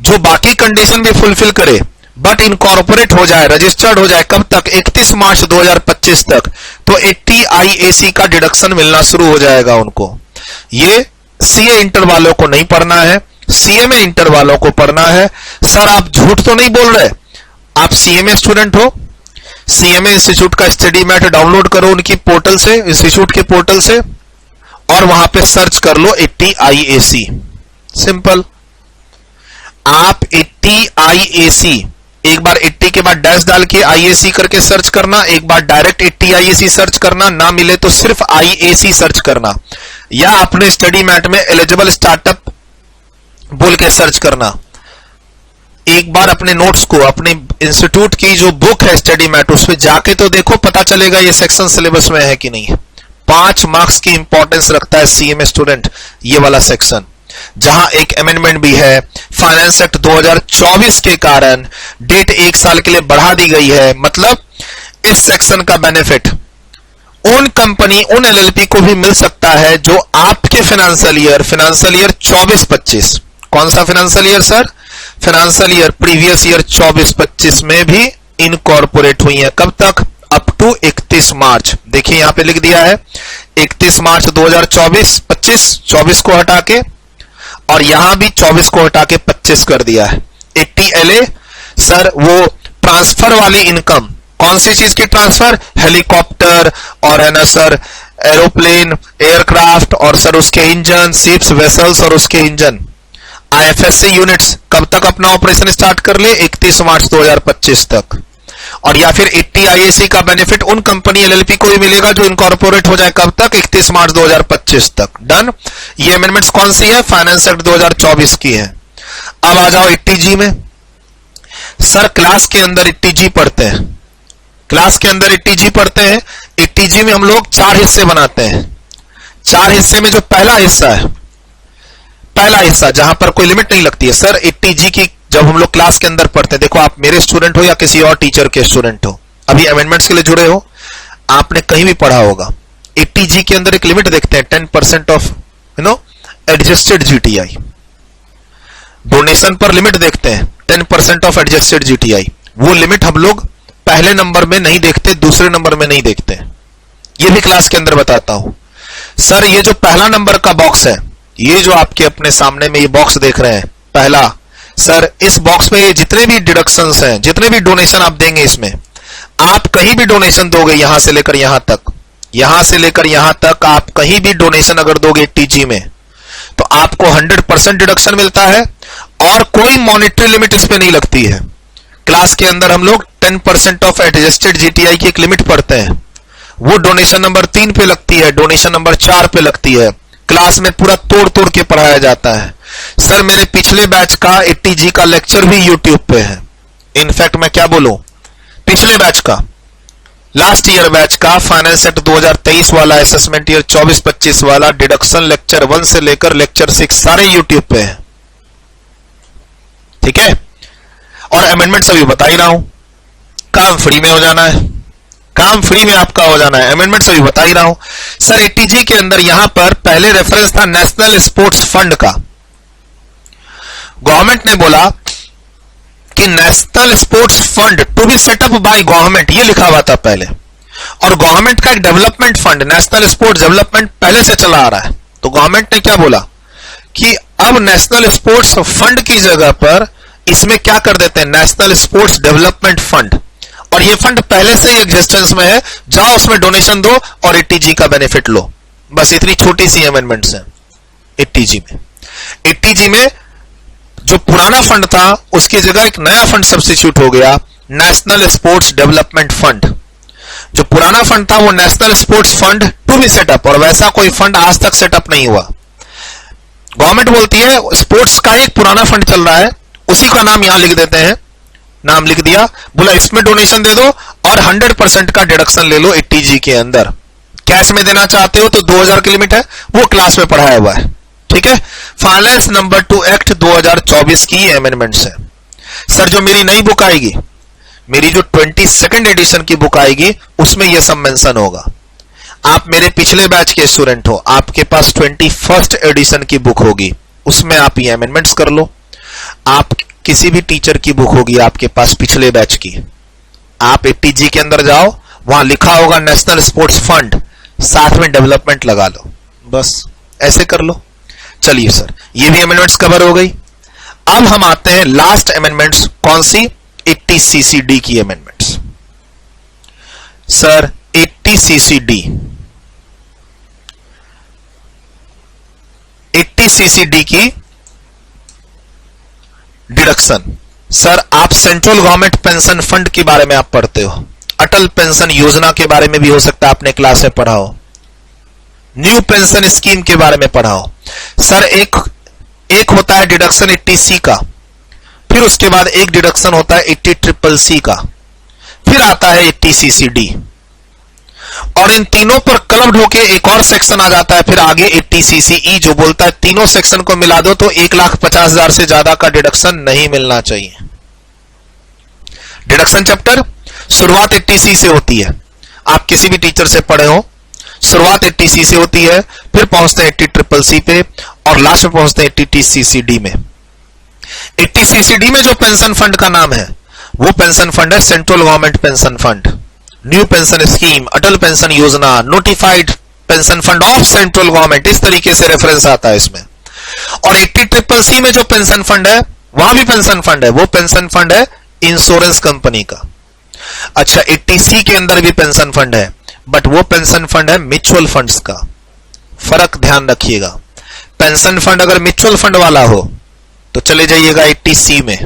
जो बाकी कंडीशन भी फुलफिल करे बट इनकॉर्पोरेट हो जाए, रजिस्टर्ड हो जाए, कब तक, 31 मार्च 2025 तक, तो 80 IAC का डिडक्शन मिलना शुरू हो जाएगा उनको। ये CA इंटर वालों को नहीं पढ़ना है, CMA इंटर वालों को पढ़ना है। सर आप झूठ तो नहीं बोल रहे, आप CMA स्टूडेंट हो, CMA इंस्टीट्यूट का स्टडी मैट डाउनलोड करो उनकी पोर्टल से, इंस्टीट्यूट के पोर्टल से, और वहां पे सर्च कर लो 80 IAC, सिंपल। आप 80 IAC, एक बार 80 के बाद डैश डाल के IAC करके सर्च करना, एक बार डायरेक्ट 80 IAC सर्च करना, ना मिले तो सिर्फ IAC सर्च करना, या अपने स्टडी मैट में एलिजिबल स्टार्टअप बोल के सर्च करना। एक बार अपने नोट्स को, अपने इंस्टीट्यूट की जो बुक है स्टडी मैट, उस पर जाके तो देखो, पता चलेगा ये सेक्शन सिलेबस में है कि नहीं है। 5 मार्क्स की इंपॉर्टेंस रखता है CMA स्टूडेंट ये वाला सेक्शन, जहां एक अमेंडमेंट भी है, फाइनेंस एक्ट 2024 के कारण डेट 1 साल के लिए बढ़ा दी गई है। मतलब इस सेक्शन का बेनिफिट उन कंपनी, उन LLP को भी मिल सकता है जो आपके फाइनेंशियल ईयर 24-25, कौन सा financial year sir, financial year previous year 24-25 में भी इनकॉर्पोरेट हुई है। कब तक, अप टू 31 मार्च। देखिए यहां पे लिख दिया है 31 मार्च 2024, 24 को हटा के, और यहां भी 24 को हटा के 25 कर दिया है। 80 LA सर वो ट्रांसफर वाली इनकम, कौन सी चीज की ट्रांसफर, हेलीकॉप्टर और है ना सर एरोप्लेन, एयरक्राफ्ट, और सर उसके इंजन, शिप्स, वेसल्स और उसके इंजन, IFSC यूनिट्स कब तक अपना ऑपरेशन स्टार्ट कर ले, 31 मार्च 2025 तक। और या फिर 80 IAC का बेनिफिट उन कंपनी LLP को भी मिलेगा जो इनकॉर्पोरेट हो जाए कब तक, 31 मार्च 2025 तक। डन। ये अमेंडमेंट्स कौन सी है, फाइनेंस एक्ट 2024 की है। अब आ जाओ 80G में। सर क्लास के अंदर 80G पढ़ते हैं, क्लास के अंदर 80G पढ़ते हैं। 80G में हम लोग 4 हिस्से बनाते हैं। 4 हिस्से में जो पहला हिस्सा जहां पर कोई लिमिट नहीं लगती है सर, 80G की जब हम लोग क्लास के अंदर पढ़ते हैं, देखो आप मेरे स्टूडेंट हो या किसी और टीचर के स्टूडेंट हो, अभी अमेंडमेंट्स के लिए जुड़े हो, आपने कहीं भी पढ़ा होगा, 80G के अंदर एक लिमिट देखते हैं 10% ऑफ एडजस्टेड GTI। डोनेशन पर लिमिट देखते हैं 10% ऑफ एडजस्टेड जीटीआई, वो लिमिट हम लोग पहले नंबर में नहीं देखते, दूसरे नंबर में नहीं देखते, ये भी क्लास के अंदर बताता हूं। सर ये जो पहला नंबर का बॉक्स है, ये जो आपके अपने सामने में ये बॉक्स देख रहे हैं पहला, सर इस बॉक्स में ये जितने भी डिडक्शंस हैं, जितने भी डोनेशन आप देंगे, इसमें आप कहीं भी डोनेशन दोगे, यहां से लेकर यहां तक, यहां से लेकर यहां तक आप कहीं भी डोनेशन अगर दोगे टीजी में, तो आपको 100% डिडक्शन मिलता है और कोई मॉनिटरी लिमिट इस पे नहीं लगती है। क्लास के अंदर हम लोग 10% ऑफ एडजस्टेड जीटीआई की एक लिमिट पढ़ते हैं, वो डोनेशन नंबर 3 पे लगती है, डोनेशन नंबर 4 पे लगती है। क्लास में पूरा तोड़ तोड़ के पढ़ाया जाता है। सर मेरे पिछले बैच का 80G का लेक्चर भी यूट्यूब पे है। इनफैक्ट मैं क्या बोलूं, पिछले बैच का, लास्ट ईयर बैच का फाइनेंस एक्ट 2023 वाला, असेसमेंट ईयर 24-25 वाला, डिडक्शन लेक्चर 1 से लेकर लेक्चर 6 सारे यूट्यूब पे है। ठीक है, और अमेंडमेंट अभी बता ही रहा हूं, काम फ्री में हो जाना है, काम फ्री में आपका हो जाना है, अमेंडमेंट अभी बता ही रहा हूं। सर 80G के अंदर यहां पर पहले रेफरेंस था नेशनल स्पोर्ट्स फंड का। गवर्नमेंट ने बोला कि national sports fund to be setup by government, ये लिखा हुआ था पहले, और गवर्नमेंट का एक development fund national sports development पहले से चला आ रहा है। तो गवर्नमेंट ने क्या बोला कि अब नेशनल स्पोर्ट्स फंड की जगह पर इसमें क्या कर देते हैं, नेशनल स्पोर्ट्स डेवलपमेंट फंड, और ये फंड पहले से ही एग्जिस्टेंस में है, जाओ उसमें डोनेशन दो और 80G का बेनिफिट लो। बस इतनी छोटी सी अमेंडमेंट्स हैं 80G में। 80G में जो पुराना फंड था उसकी जगह एक नया फंड सब्स्टिट्यूट हो गया, नेशनल स्पोर्ट्स डेवलपमेंट फंड। जो पुराना फंड था वो national sports fund to be setup, और वैसा कोई फंड आज तक सेटअप नहीं हुआ। गवर्नमेंट बोलती है स्पोर्ट्स का एक पुराना फंड चल रहा है, उसी का नाम यहां लिख देते हैं, नाम लिख दिया, बोला इसमें डोनेशन दे दो और 100% का डिडक्शन ले लो 80G के अंदर। कैश में देना चाहते हो तो 2000 की लिमिट है, वो क्लास में पढ़ाया हुआ है। ठीक है, फाइनेंस नंबर 2 एक्ट 2024 की अमेंडमेंट्स है। सर जो मेरी नई बुक आएगी, मेरी जो 22nd एडिशन की बुक आएगी, उसमें यह सब मेंशन होगा। आप मेरे पिछले बैच के स्टूडेंट हो, आपके पास 21st एडिशन की बुक होगी, उसमें आप ये अमेंडमेंट्स कर लो। आप किसी भी टीचर की बुक होगी आपके पास पिछले बैच की, आप 80G के अंदर जाओ, वहां लिखा होगा नेशनल स्पोर्ट्स फंड, साथ में डेवलपमेंट लगा लो, बस ऐसे कर लो। चलिए सर, ये भी अमेंडमेंट्स कवर हो गई। अब हम आते हैं लास्ट अमेंडमेंट्स, कौन सी, 80CCD की अमेंडमेंट्स। सर 80CCD, 80CCD की डिडक्शन। सर आप सेंट्रल गवर्नमेंट पेंशन फंड के बारे में आप पढ़ते हो, अटल पेंशन योजना के बारे में भी हो सकता है आपने क्लास में पढ़ा हो, न्यू पेंशन स्कीम के बारे में पढ़ा हो। सर एक होता है डिडक्शन 80C का, फिर उसके बाद एक डिडक्शन होता है 80CCC का, फिर आता है 80CCD, और इन तीनों पर क्लब्ड होके एक और सेक्शन आ जाता है फिर आगे 80CCE, जो बोलता है तीनों सेक्शन को मिला दो तो 1,50,000 से ज्यादा का डिडक्शन नहीं मिलना चाहिए। डिडक्शन चैप्टर शुरुआत 80C से होती है, आप किसी भी टीचर से पढ़े हो, शुरुआत 80C से होती है, फिर पहुंचते हैं 80CCC पे, और लास्ट में पहुंचते हैं 80CCD में। 80CCD में जो पेंशन फंड का नाम है वो पेंशन फंड है central government pension fund, new pension scheme, Atal pension Yojana, notified pension fund of central government, इस तरीके से रेफरेंस आता है इसमें। और 80CCC में जो पेंशन फंड है वहां भी पेंशन फंड है, वो पेंशन फंड है इंश्योरेंस कंपनी का। अच्छा 80C के अंदर भी पेंशन फंड है, बट वो पेंशन फंड है म्यूचुअल फंड्स का, फर्क ध्यान रखिएगा। पेंशन फंड अगर म्यूचुअल फंड वाला हो तो चले जाइएगा 80C में,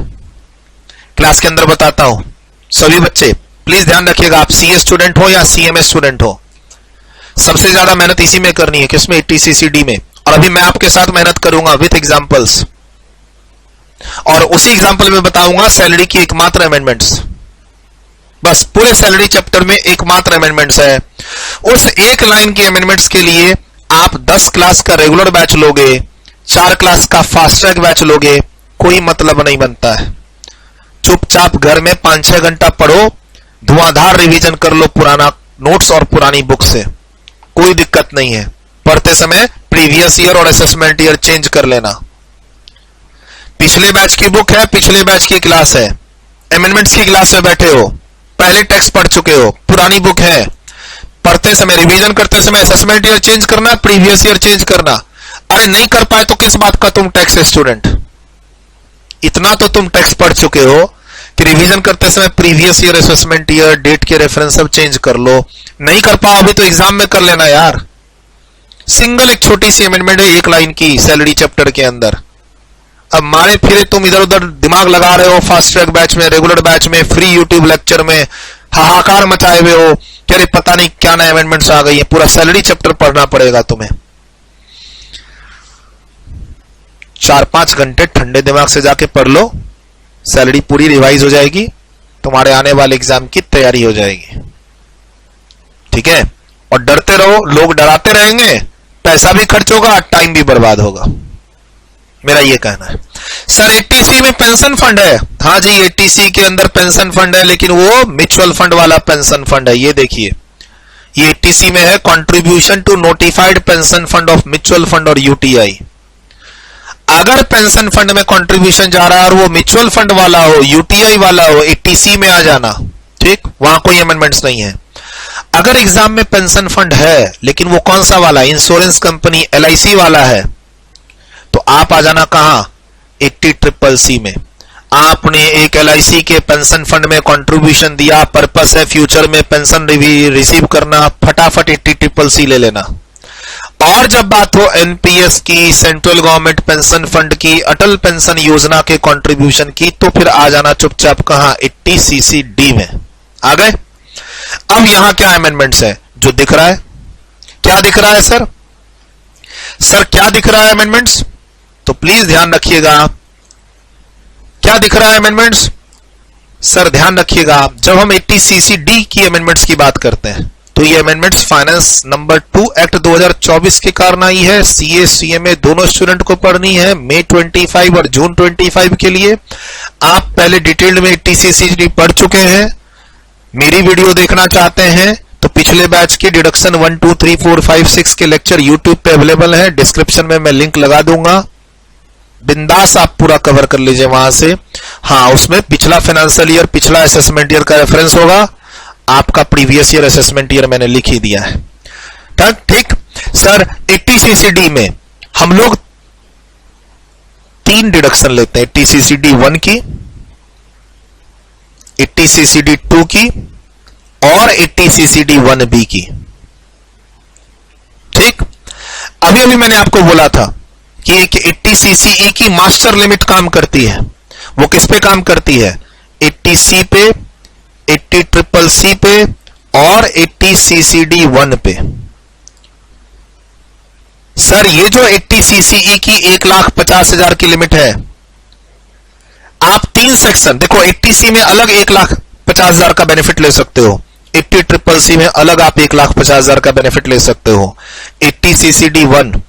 क्लास के अंदर बताता हूं। सभी बच्चे प्लीज ध्यान रखिएगा, आप CA स्टूडेंट हो या CMA स्टूडेंट हो, सबसे ज्यादा मेहनत इसी में करनी है, किसमें, 80CCD में। और अभी मैं आपके साथ मेहनत करूंगा विथ एग्जांपल्स, और उसी एग्जांपल में बताऊंगा सैलरी की एकमात्र अमेंडमेंट्स। बस पूरे सैलरी चैप्टर में एकमात्र अमेंडमेंट्स है। उस एक लाइन की अमेंडमेंट्स के लिए आप 10 क्लास का रेगुलर बैच लोगे, 4 क्लास का फास्ट ट्रैक बैच लोगे, कोई मतलब नहीं बनता है। चुपचाप घर में 5-6 घंटा पढ़ो, धुआंधार रिवीजन कर लो पुराना नोट्स और पुरानी बुक से, कोई दिक्कत नहीं है। पढ़ते समय प्रीवियस ईयर और असेसमेंट ईयर चेंज कर लेना। पिछले बैच की बुक है, पिछले बैच की क्लास है, अमेंडमेंट्स की क्लास में बैठे हो, पहले टेक्स्ट पढ़ चुके हो, पुरानी बुक है, पढ़ते समय रिवीजन करते समय असेसमेंट ईयर चेंज करना, प्रीवियस ईयर चेंज करना। अरे नहीं कर पाए तो किस बात का तुम टेक्स्ट स्टूडेंट? इतना तो तुम टेक्स्ट पढ़ चुके हो कि रिवीजन करते समय previous year, assessment year, date के रेफरेंस सब चेंज कर लो। नहीं कर पाओ अभी तो एग्जाम में कर लेना यार। सिंगल एक छोटी सी अमेंडमेंट है, एक लाइन की, सैलरी चैप्टर के अंदर। अब मारे फिरे तुम इधर उधर दिमाग लगा रहे हो, फास्ट ट्रैक बैच में, रेगुलर बैच में, फ्री यूट्यूब लेक्चर में हाहाकार मचाए हुए हो कि अरे पता नहीं क्या नए अमेंडमेंट्स आ गई है। पूरा सैलरी चैप्टर पढ़ना पड़ेगा तुम्हें। 4-5 घंटे ठंडे दिमाग से जाके पढ़ लो, सैलरी पूरी रिवाइज हो जाएगी, तुम्हारे आने वाले एग्जाम की तैयारी हो जाएगी। ठीक है? और डरते रहो, लोग डराते रहेंगे, पैसा भी खर्च होगा, टाइम भी बर्बाद होगा। मेरा ये कहना है। सर एटीसी में पेंशन फंड है? हाँ जी, एटीसी के अंदर पेंशन फंड है, लेकिन वो म्यूचुअल फंड वाला पेंशन फंड है। ये देखिए, ये एटीसी में है, contribution to notified pension fund of mutual fund और यूटीआई। अगर पेंशन फंड में कंट्रीब्यूशन जा रहा है और वो म्यूचुअल फंड वाला हो, यूटीआई वाला हो, एटीसी में आ जाना। ठीक, वहां कोई अमेंडमेंट्स नहीं है। अगर एग्जाम में पेंशन फंड है, लेकिन वो कौन सा वाला, इंश्योरेंस कंपनी एलआईसी वाला है, तो आप आ जाना कहां, 80CCC में। आपने एक एलआईसी के पेंशन फंड में कंट्रीब्यूशन दिया, पर्पस है फ्यूचर में पेंशन रिसीव करना, फटाफट 80CCC ले लेना। और जब बात हो एनपीएस की, सेंट्रल गवर्नमेंट पेंशन फंड की, अटल पेंशन योजना के कंट्रीब्यूशन की, तो फिर आ जाना चुपचाप कहां, 80CCD में। आ गए? अब यहां क्या अमेंडमेंट्स है जो दिख रहा है? क्या दिख रहा है सर? सर क्या दिख रहा है अमेंडमेंट्स? तो प्लीज ध्यान रखिएगा, क्या दिख रहा है अमेंडमेंट्स? सर ध्यान रखिएगा, जब हम 80CCD की अमेंडमेंट्स की बात करते हैं तो ये अमेंडमेंट्स फाइनेंस नंबर 2 एक्ट 2024 के कारण आई है। सीए सीएमए दोनों स्टूडेंट को पढ़नी है, मई 25 और जून 25 के लिए। आप पहले डिटेल्ड में 80CCD पढ़ चुके हैं, मेरी वीडियो देखना चाहते हैं तो पिछले बैच की डिडक्शन 1, 2, 3, 4, 5, 6 के लेक्चर यूट्यूब पे अवेलेबल है, डिस्क्रिप्शन में मैं लिंक लगा दूंगा, बिंदास आप पूरा कवर कर लीजिए वहां से। हाँ, उसमें पिछला फाइनेंशियल ईयर, पिछला असेसमेंट ईयर का रेफरेंस होगा, आपका प्रीवियस ईयर असेसमेंट ईयर मैंने लिख ही दिया है। ठीक सर, 80CCD में हम लोग 3 डिडक्शन लेते हैं, 80CCD 1 की, 80CCD 2 की और 80CCD 1B की। ठीक, अभी अभी मैंने आपको बोला था कि एक 80CCE की मास्टर लिमिट काम करती है। वो किस पे काम करती है? 80C पे, 80CCC पे और 80CCD 1 पे। सर ये जो 80CCE की 1,50,000 की लिमिट है, आप 3 सेक्शन देखो, 80C में अलग 1,50,000 का बेनिफिट ले सकते हो, 80CCC में अलग आप 1,50,000 का बेनिफिट ले सकते हो। 80CCD 1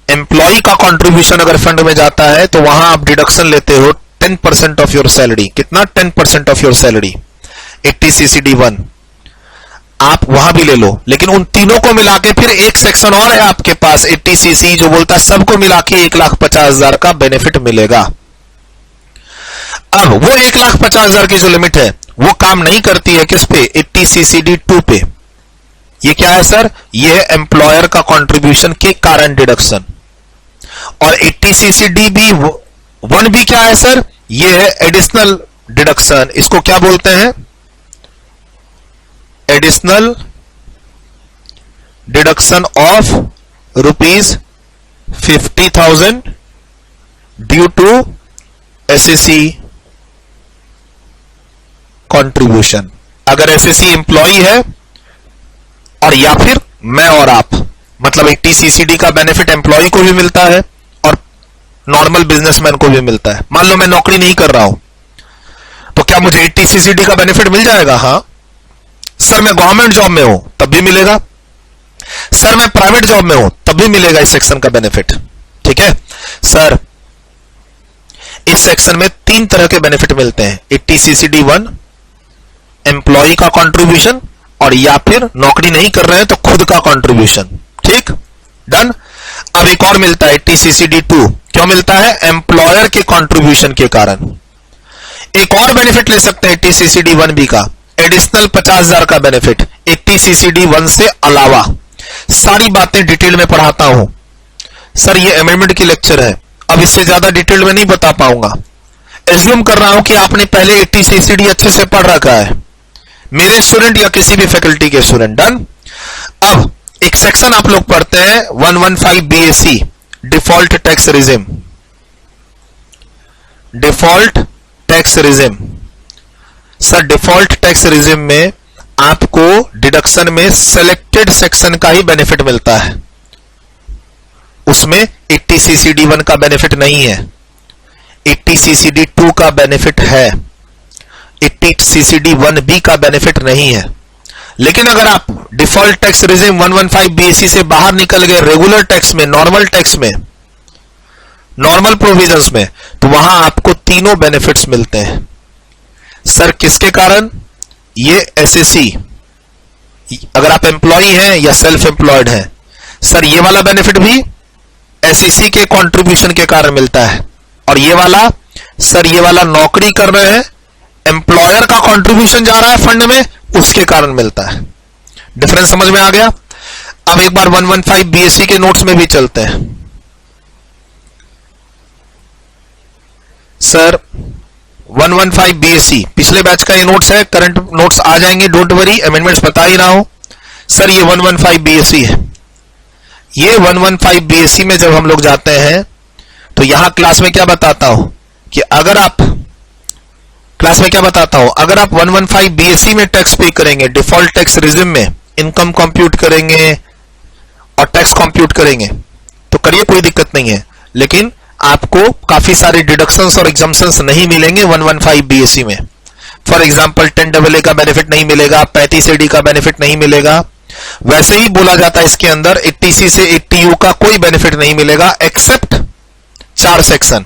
एम्प्लॉय का कंट्रीब्यूशन अगर फंड में जाता है तो वहां आप डिडक्शन लेते हो 10% ऑफ योर सैलरी। कितना? 10% ऑफ योर सैलरी। 80CCD 1 आप वहां भी ले लो, लेकिन उन तीनों को मिला के फिर एक सेक्शन और है आपके पास 80CC जो बोलता है सबको मिला के 1,50,000 का बेनिफिट मिलेगा। अब वो 1,50,000 की जो लिमिट है वो काम नहीं करती है किस पे? 80CCD 2 पे। ये क्या है सर? ये है एम्प्लॉयर का कंट्रीब्यूशन के कारण डिडक्शन। और 80CCD भी 1 भी क्या है सर? ये है एडिशनल डिडक्शन। इसको क्या बोलते हैं? Additional deduction of ₹50,000 due to SSC contribution. अगर एसएससी एम्प्लॉय है और या फिर मैं और आप, मतलब 80CCD का बेनिफिट एम्प्लॉय को भी मिलता है और नॉर्मल बिजनेसमैन को भी मिलता है। मान लो मैं नौकरी नहीं कर रहा हूं तो क्या मुझे 80CCD का बेनिफिट मिल जाएगा? हां सर। मैं गवर्नमेंट जॉब में हूं तब भी मिलेगा, सर मैं प्राइवेट जॉब में हूं तब भी मिलेगा इस सेक्शन का बेनिफिट। ठीक है सर, इस सेक्शन में 3 तरह के बेनिफिट मिलते हैं, 80CCD 1 एम्प्लॉय का कंट्रीब्यूशन और या फिर नौकरी नहीं कर रहे हैं तो खुद का कंट्रीब्यूशन। ठीक, डन। अब एक और मिलता है 80CCD2। क्यों मिलता है? एम्प्लॉयर के कंट्रीब्यूशन के कारण। एक और बेनिफिट ले सकते हैं 80CCD1B का, एडिशनल 50,000 का बेनिफिट 80CCD1 से अलावा। सारी बातें डिटेल में पढ़ाता हूं सर, ये अमेंडमेंट की लेक्चर है, अब इससे ज्यादा डिटेल में नहीं बता पाऊंगा। एज्यूम कर रहा हूं कि आपने पहले 80CCD अच्छे से पढ़ रखा है, मेरे स्टूडेंट या किसी भी फैकल्टी के स्टूडेंट। डन। अब एक सेक्शन आप लोग पढ़ते हैं 115 BAC, default tax regime. Default tax regime. Sir default tax regime में आपको डिडक्शन में सिलेक्टेड सेक्शन का ही बेनिफिट मिलता है, उसमें 80CCD1 का बेनिफिट नहीं है, 80CCD2 का बेनिफिट है, 80CCD1B का बेनिफिट नहीं है। लेकिन अगर आप डिफॉल्ट टैक्स रिजिम 115 BAC से बाहर निकल गए रेगुलर टैक्स में, नॉर्मल टैक्स में, नॉर्मल प्रोविजंस में, तो वहां आपको तीनों बेनिफिट्स मिलते हैं। सर किसके कारण? ये एसएससी, अगर आप एम्प्लॉई हैं या सेल्फ एम्प्लॉयड हैं। सर ये वाला बेनिफिट भी एसएससी के कंट्रीब्यूशन के कारण मिलता है, और ये वाला, सर ये वाला नौकरी कर रहे हैं, एम्प्लॉयर का कंट्रीब्यूशन जा रहा है फंड में, उसके कारण मिलता है। डिफरेंस समझ में आ गया? अब एक बार 115 BAC के नोट्स में भी चलते हैं। सर 115 BAC पिछले बैच का ये नोट्स है, करंट नोट्स आ जाएंगे, डोंट वरी, अमेंडमेंट्स बता ही रहा हूं। सर ये 115 BAC है। ये 115 BAC में जब हम लोग जाते हैं तो यहां क्लास में क्या बताता हूं कि अगर आप क्लास में क्या बताता हूं, अगर आप 115 BAC में टैक्स पे करेंगे, डिफॉल्ट टैक्स रिजिम में इनकम कंप्यूट करेंगे और टैक्स कंप्यूट करेंगे तो करिए, कोई दिक्कत नहीं है, लेकिन आपको काफी सारे डिडक्शंस और एग्जम्पशंस नहीं मिलेंगे 115 BAC में। फॉर एग्जांपल 10AA का बेनिफिट नहीं मिलेगा, 35AD का बेनिफिट नहीं मिलेगा। वैसे ही बोला जाता है इसके अंदर 80C से 80U का कोई बेनिफिट नहीं मिलेगा, एक्सेप्ट 4 सेक्शन,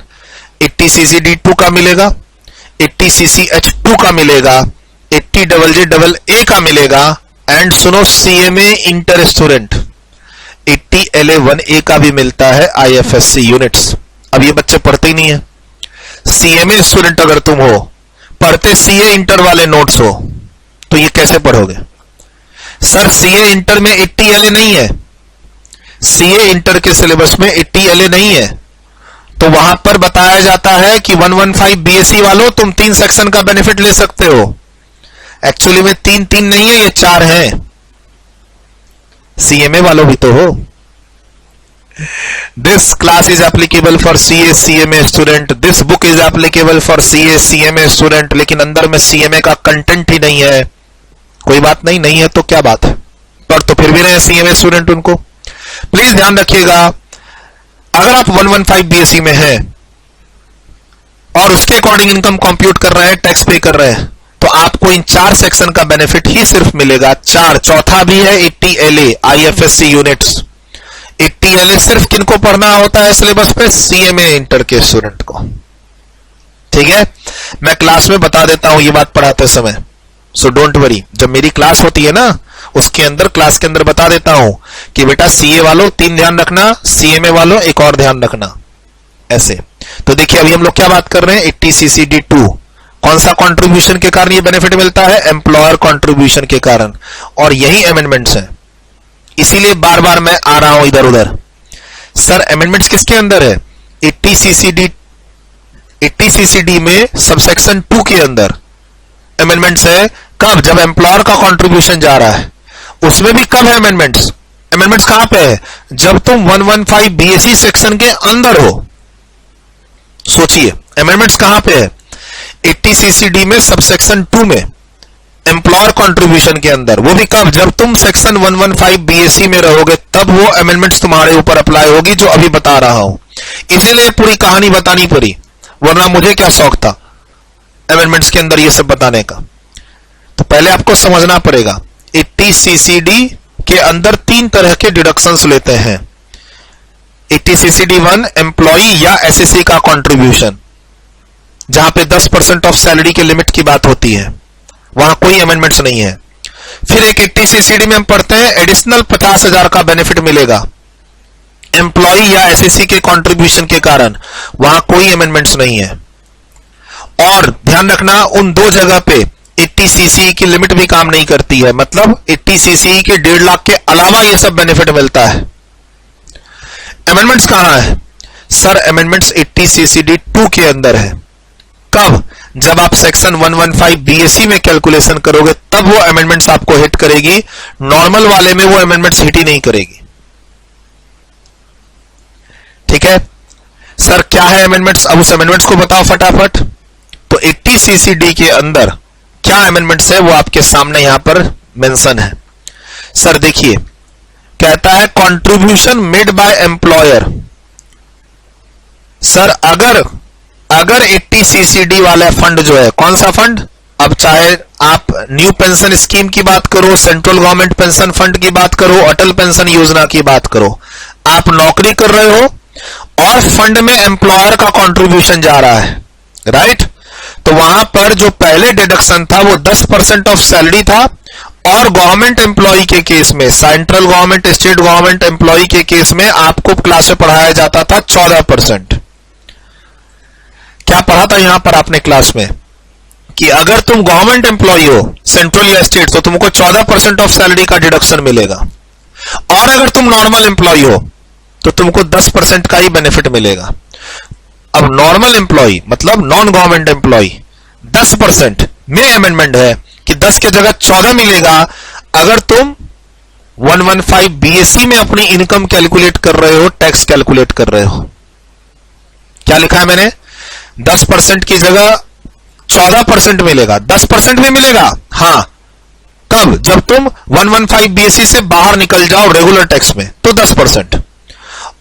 80CCD2 का मिलेगा, 80CCH2 का मिलेगा, 80JJAA का मिलेगा, एंड सुनो CMA इंटर स्टूडेंट 80LA1A का भी मिलता है IFSC यूनिट्स। अब ये बच्चे पढ़ते ही नहीं है। CMA स्टूडेंट अगर तुम हो, पढ़ते CA इंटर वाले नोट्स हो, तो ये कैसे पढ़ोगे? सर CA इंटर में 80LA नहीं है, CA इंटर के सिलेबस में 80LA नहीं है, तो वहां पर बताया जाता है कि 115 BAC वालों तुम 3 सेक्शन का बेनिफिट ले सकते हो। एक्चुअली में 3 नहीं है, ये 4 है। CMA वालों भी तो हो। This class is applicable for CA CMA student, this book is applicable for CA CMA student, लेकिन अंदर में CMA का कंटेंट ही नहीं है। कोई बात नहीं, नहीं है तो क्या बात है, पर तो फिर भी रहे CMA स्टूडेंट उनको। प्लीज ध्यान रखिएगा, अगर आप 115 BAC में हैं और उसके अकॉर्डिंग इनकम कंप्यूट कर रहे हैं, टैक्स पे कर रहे हैं, तो आपको इन 4 सेक्शन का बेनिफिट ही सिर्फ मिलेगा। 4, चौथा भी है 80LA IFSC यूनिट्स। 80LA सिर्फ किनको पढ़ना होता है सिलेबस पे? CMA इंटर के स्टूडेंट को। ठीक है, मैं क्लास में बता देता हूं ये बात पढ़ाते समय, सो डोंट वरी। जब मेरी क्लास होती है ना, उसके अंदर क्लास के अंदर बता देता हूं कि बेटा CA वालों 3 ध्यान रखना, CMA वालों एक और ध्यान रखना, ऐसे। तो देखिए अभी हम लोग क्या बात कर रहे हैं, 80CCD2 कौन सा कंट्रीब्यूशन के कारण ये बेनिफिट मिलता है? एम्प्लॉयर कंट्रीब्यूशन के कारण, और यही अमेंडमेंट्स हैं, इसीलिए बार बार मैं आ रहा हूं इधर उधर। सर अमेंडमेंट्स किसके अंदर है? 80CCD में सबसेक्शन 2 के अंदर अमेंडमेंट्स है। कब? जब एम्प्लॉयर का कंट्रीब्यूशन जा रहा है, उसमें भी कब है अमेंडमेंट्स? अमेंडमेंट्स कहां पे है? जब तुम 115 BAC सेक्शन के अंदर हो। सोचिए अमेंडमेंट्स कहां पे है? 80CCD में सबसेक्शन 2 में, एम्प्लॉयर कंट्रीब्यूशन के अंदर। वो भी कब? जब तुम सेक्शन 115 BAC में रहोगे, तब वो अमेंडमेंट्स तुम्हारे ऊपर अप्लाई होगी, जो अभी बता रहा हूं। इसीलिए पूरी कहानी बतानी पड़ी, वरना मुझे क्या शौक था अमेंडमेंट्स के अंदर ये सब बताने का। तो पहले आपको समझना पड़ेगा 80CCD के अंदर 3 तरह के डिडक्शंस लेते हैं। 80CCD1 एम्प्लॉई या एसएससी का कंट्रीब्यूशन, जहां पे 10% ऑफ सैलरी के लिमिट की बात होती है, वहां कोई अमेंडमेंट्स नहीं है। फिर एक 80CCD में हम पढ़ते हैं एडिशनल 50,000 का बेनिफिट मिलेगा, एम्प्लॉय या एसएससी के कंट्रीब्यूशन के कारण वहां कोई अमेंडमेंट्स नहीं है। और ध्यान रखना उन दो जगह पे 80 सीसी की लिमिट भी काम नहीं करती है, मतलब 80 सीसी के 1.5 लाख के अलावा ये सब बेनिफिट मिलता है। अमेंडमेंट्स कहां है? सर अमेंडमेंट्स 80 सीसीडी 2 के अंदर है। कब? जब आप सेक्शन 115 बीएससी में कैलकुलेशन करोगे तब वो अमेंडमेंट्स आपको हिट करेगी, नॉर्मल वाले में वो अमेंडमेंट्स हिट ही नहीं करेगी। ठीक है सर, क्या है अमेंडमेंट्स? अब उस अमेंडमेंट्स को बताओ फटाफट। तो 80 सीसीडी के अंदर क्या अमेंडमेंट्स है वो आपके सामने यहां पर मेंशन है। सर देखिए, कहता है contribution made by employer. Sir अगर 80 सीसीडी वाला फंड जो है, कौन सा फंड? अब चाहे आप न्यू पेंशन स्कीम की बात करो, सेंट्रल गवर्नमेंट पेंशन फंड की बात करो, अटल पेंशन योजना की बात करो, आप नौकरी कर रहे हो और फंड में एम्प्लॉयर का कंट्रीब्यूशन जा रहा है, राइट? तो वहां पर जो पहले डिडक्शन था वो 10% ऑफ सैलरी था, और गवर्नमेंट एम्प्लॉय के केस में, central government state government employ के केस में आपको क्लास में पढ़ाया जाता था 14%। क्या पढ़ा था यहां पर आपने क्लास में कि अगर तुम गवर्नमेंट एम्प्लॉय हो सेंट्रल या स्टेट तो तुमको 14% ऑफ सैलरी का डिडक्शन मिलेगा, और अगर तुम नॉर्मल एम्प्लॉय हो तो तुमको 10% का ही बेनिफिट मिलेगा। अब नॉर्मल एम्प्लॉय मतलब नॉन गवर्नमेंट एम्प्लॉय 10% में अमेंडमेंट है कि 10 के जगह 14 मिलेगा अगर तुम 115 बीएससी में अपनी इनकम कैलकुलेट कर रहे हो, टैक्स कैलकुलेट कर रहे हो। क्या लिखा है मैंने? 10% की जगह 14% मिलेगा। 10% भी मिलेगा, हां कब? जब तुम 115 बीएससी से बाहर निकल जाओ रेगुलर टैक्स में तो 10%,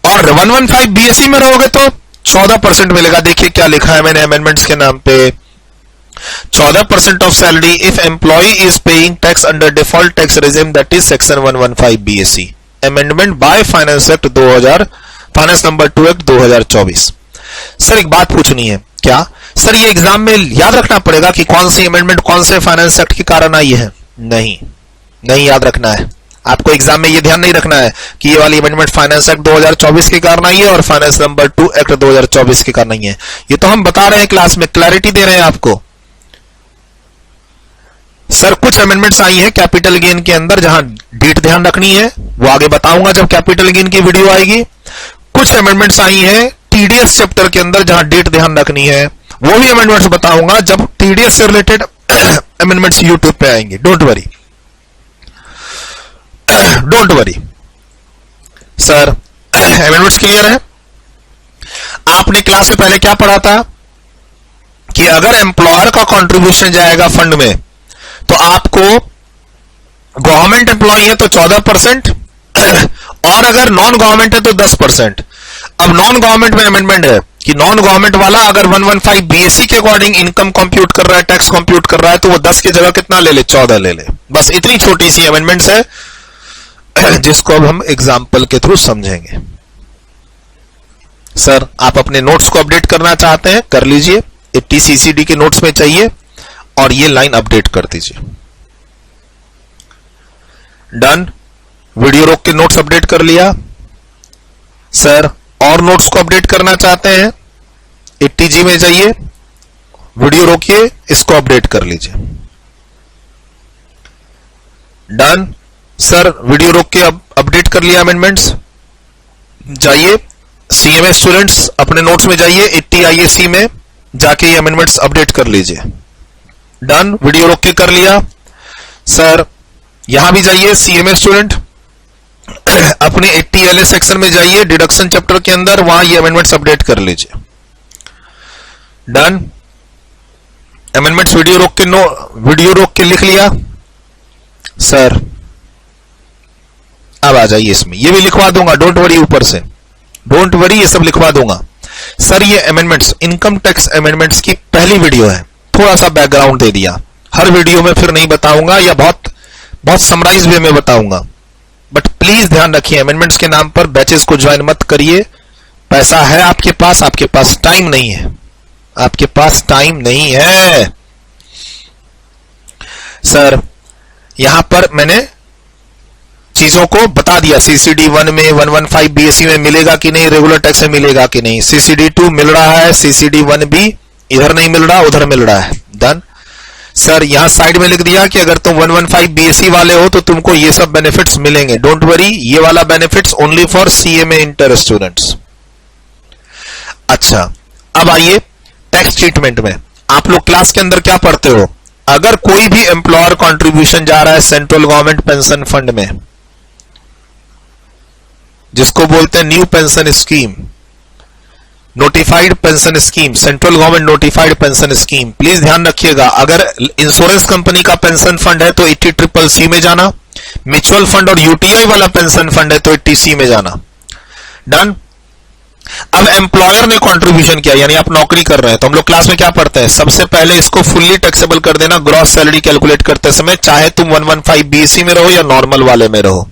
और 115 बीएससी में रहोगे तो 14% मिलेगा। देखिए क्या लिखा है मैंने अमेंडमेंट्स के नाम पे, 14% of salary if employ is paying tax under default tax regime that is section 115 BSC, amendment by finance act 2000, finance number 2 act 2024। Sir एक बात पूछनी है, क्या सर ये एग्जाम में याद रखना पड़ेगा कि कौन सी अमेंडमेंट कौन से फाइनेंस एक्ट के कारण आई है? नहीं याद रखना है। आपको एग्जाम में ये ध्यान नहीं रखना है कि ये वाली अमेंडमेंट फाइनेंस एक्ट 2024 के कारण आई है और फाइनेंस नंबर 2 एक्ट 2024 के कारण आई है। ये तो हम बता रहे हैं क्लास में, क्लैरिटी दे रहे हैं आपको। सर कुछ अमेंडमेंट्स आई हैं कैपिटल गेन के अंदर, जहां डेट ध्यान रखनी है वो आगे बताऊंगा जब कैपिटल गेन की वीडियो आएगी। कुछ अमेंडमेंट्स आई हैं टीडीएस चैप्टर के अंदर जहां डेट ध्यान रखनी है, वो भी अमेंडमेंट्स बताऊंगा जब टीडीएस से रिलेटेड अमेंडमेंट्स यूट्यूब पे आएंगे। Don't worry sir, amendments clear है? आपने क्लास में पहले क्या पढ़ा था कि अगर एम्प्लॉयर का कंट्रीब्यूशन जाएगा फंड में तो आपको, गवर्नमेंट एम्प्लॉय है तो 14% और अगर नॉन गवर्नमेंट है तो 10%। अब नॉन गवर्नमेंट में अमेंडमेंट है कि नॉन गवर्नमेंट वाला अगर 115 बीएससी के अकॉर्डिंग इनकम कंप्यूट कर रहा है, टैक्स कंप्यूट कर रहा है, तो वो 10 की जगह कितना ले ले? 14 ले ले। बस इतनी छोटी सी अमेंडमेंट्स है जिसको अब हम एग्जाम्पल के थ्रू समझेंगे। सर आप अपने नोट्स को अपडेट करना चाहते हैं, कर लीजिए, 80 सीसीडी के नोट्स में चाहिए और ये लाइन अपडेट कर दीजिए। डन, वीडियो रोक के नोट्स अपडेट कर लिया। सर और नोट्स को अपडेट करना चाहते हैं, 80G में जाइए, वीडियो रोकिए, इसको अपडेट कर लीजिए। डन सर, वीडियो रोक के अपडेट कर लिया अमेंडमेंट्स। जाइए सीएमए स्टूडेंट्स अपने नोट्स में जाइए, 80 IAC में जाके ये अमेंडमेंट्स अपडेट कर लीजिए। डन, वीडियो रोक के कर लिया। सर यहां भी जाइए सीएमए स्टूडेंट, अपने 80 LA सेक्शन में जाइए, डिडक्शन चैप्टर के अंदर, वहां ये अमेंडमेंट्स अपडेट कर लीजिए। डन, अमेंडमेंट्स वीडियो रोक के लिख लिया। सर अब आ जाइए इसमें, ये भी लिखवा दूंगा, डोंट वरी, ऊपर से डोंट वरी, ये सब लिखवा दूंगा। सर ये अमेंडमेंट्स इनकम टैक्स अमेंडमेंट्स की पहली वीडियो है, थोड़ा सा बैकग्राउंड दे दिया, हर वीडियो में फिर नहीं बताऊंगा या बहुत समराइज वे में बताऊंगा। बट प्लीज ध्यान रखिए, अमेंडमेंट्स के नाम पर बैचेस को ज्वाइन मत करिए। पैसा है आपके पास टाइम नहीं है, आपके पास टाइम नहीं है। सर यहां पर मैंने चीजों को बता दिया। सीसीडी 1 में 115 बीएससी में मिलेगा कि नहीं, रेगुलर टैक्स में मिलेगा कि नहीं। सीसीडी 2 मिल रहा है, सीसीडी 1 भी इधर नहीं मिल रहा, उधर मिल रहा है। डन सर, यहां साइड में लिख दिया कि अगर तुम 115 बीएससी वाले हो तो तुमको ये सब बेनिफिट्स मिलेंगे। डोंट वरी, ये वाला benefits only for CMA inter students. अच्छा, अब आइए टैक्स ट्रीटमेंट में। आप लोग क्लास के अंदर क्या पढ़ते हो? अगर कोई भी एम्प्लॉयर कंट्रीब्यूशन जा रहा है सेंट्रल गवर्नमेंट पेंशन फंड में, जिसको बोलते हैं new pension scheme, notified pension scheme, central government notified pension scheme. Please ध्यान रखिएगा, अगर इंश्योरेंस कंपनी का पेंशन फंड है तो 80CCC में जाना, म्यूचुअल फंड और यूटीआई वाला पेंशन फंड है तो 80C में जाना। डन। अब एम्प्लॉयर ने कंट्रीब्यूशन किया, यानी आप नौकरी कर रहे हैं, तो हम लोग क्लास में क्या पढ़ते हैं? सबसे पहले इसको फुल्ली टैक्सेबल कर देना ग्रॉस सैलरी कैलकुलेट करते समय, चाहे तुम 115 बीएससी में रहो या नॉर्मल वाले में रहो।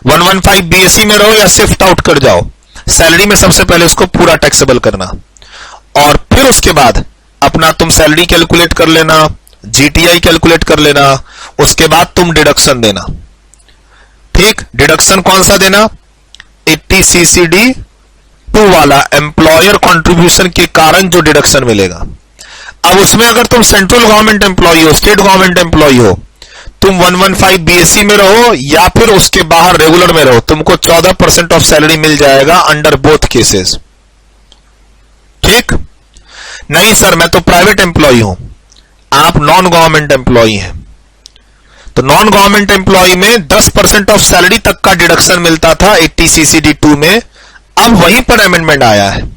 115 बीएससी में रहो या शिफ्ट आउट कर जाओ, सैलरी में सबसे पहले उसको पूरा टैक्सेबल करना, और फिर उसके बाद अपना तुम सैलरी कैलकुलेट कर लेना, जीटीआई कैलकुलेट कर लेना, उसके बाद तुम डिडक्शन देना। ठीक, डिडक्शन कौन सा देना? 80CCD 2 वाला, एम्प्लॉयर कंट्रीब्यूशन के कारण जो डिडक्शन मिलेगा। अब उसमें अगर तुम सेंट्रल गवर्नमेंट एम्प्लॉय हो, स्टेट गवर्नमेंट एम्प्लॉय हो, तुम 115 बीएससी में रहो या फिर उसके बाहर रेगुलर में रहो, तुमको 14% ऑफ सैलरी मिल जाएगा अंडर बोथ केसेस। ठीक। नहीं सर, मैं तो प्राइवेट एम्प्लॉय हूं, आप नॉन गवर्नमेंट एम्प्लॉय हैं, तो नॉन गवर्नमेंट एम्प्लॉय में 10% ऑफ सैलरी तक का डिडक्शन मिलता था 80CCD 2 में। अब वहीं पर अमेंडमेंट आया है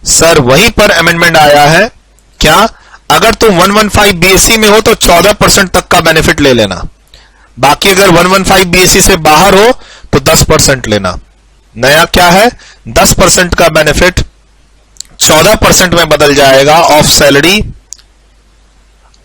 सर, वहीं पर अमेंडमेंट आया है। क्या? अगर तुम 115 बीएससी में हो तो 14% तक का बेनिफिट ले लेना, बाकी अगर 115 बीएससी से बाहर हो तो 10% लेना। नया क्या है? 10% का बेनिफिट 14% में बदल जाएगा ऑफ सैलरी,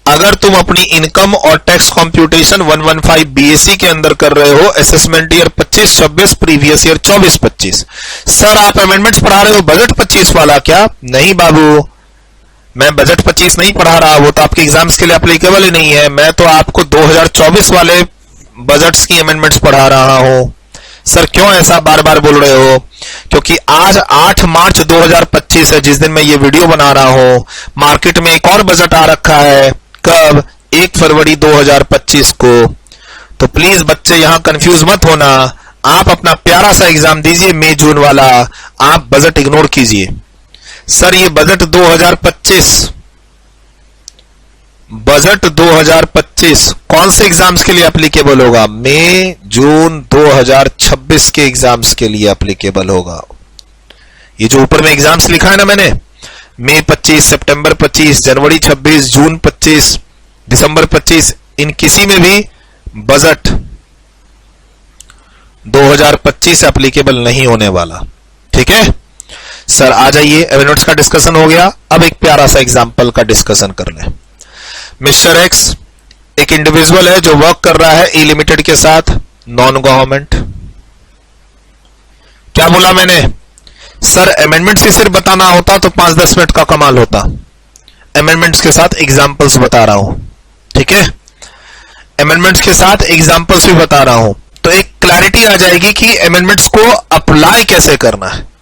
अगर तुम अपनी इनकम और टैक्स कंप्यूटेशन 115 बीएससी के अंदर कर रहे हो, assessment year 25-26, previous year 24-25। Sir आप अमेंडमेंट्स पढ़ा रहे हो बजट 25 वाला क्या? नहीं बाबू, मैं बजट 25 नहीं पढ़ा रहा, वो तो आपके एग्जाम्स के लिए एप्लीकेबल ही नहीं है। मैं तो आपको 2024 वाले बजट्स की अमेंडमेंट्स पढ़ा रहा हूं। सर क्यों ऐसा बार बार बोल रहे हो? क्योंकि आज 8 मार्च 2025 है, जिस दिन मैं ये वीडियो बना रहा हूं। मार्केट में एक और बजट आ रखा है, कब? 1 फरवरी 2025 को। तो प्लीज बच्चे यहां कंफ्यूज मत होना, आप अपना प्यारा सा एग्जाम दीजिए मई जून वाला, आप बजट इग्नोर कीजिए। सर ये बजट 2025 कौन से एग्जाम्स के लिए एप्लीकेबल होगा? मई जून 2026 के एग्जाम्स के लिए एप्लीकेबल होगा। ये जो ऊपर में एग्जाम्स लिखा है ना मैंने, मई 25, सितंबर 25, जनवरी 26, जून 25, दिसंबर 25, इन किसी में भी बजट 2025 एप्लीकेबल नहीं होने वाला। ठीक है सर, आ जाइए, अमेंडमेंट्स का डिस्कशन हो गया। अब एक प्यारा सा एग्जांपल का डिस्कशन कर लें। मिस्टर एक्स एक इंडिविजुअल है जो वर्क कर रहा है ई लिमिटेड के साथ, नॉन गवर्नमेंट। क्या बोला मैंने? सर अमेंडमेंट्स ही सिर्फ बताना होता तो 5-10 मिनट का कमाल होता, अमेंडमेंट्स के साथ एग्जांपल्स बता रहा हूं। ठीक है, अमेंडमेंट्स के साथ एग्जांपल्स भी बता रहा हूं, तो एक क्लैरिटी आ जाएगी कि अमेंडमेंट्स को अप्लाई कैसे करना है।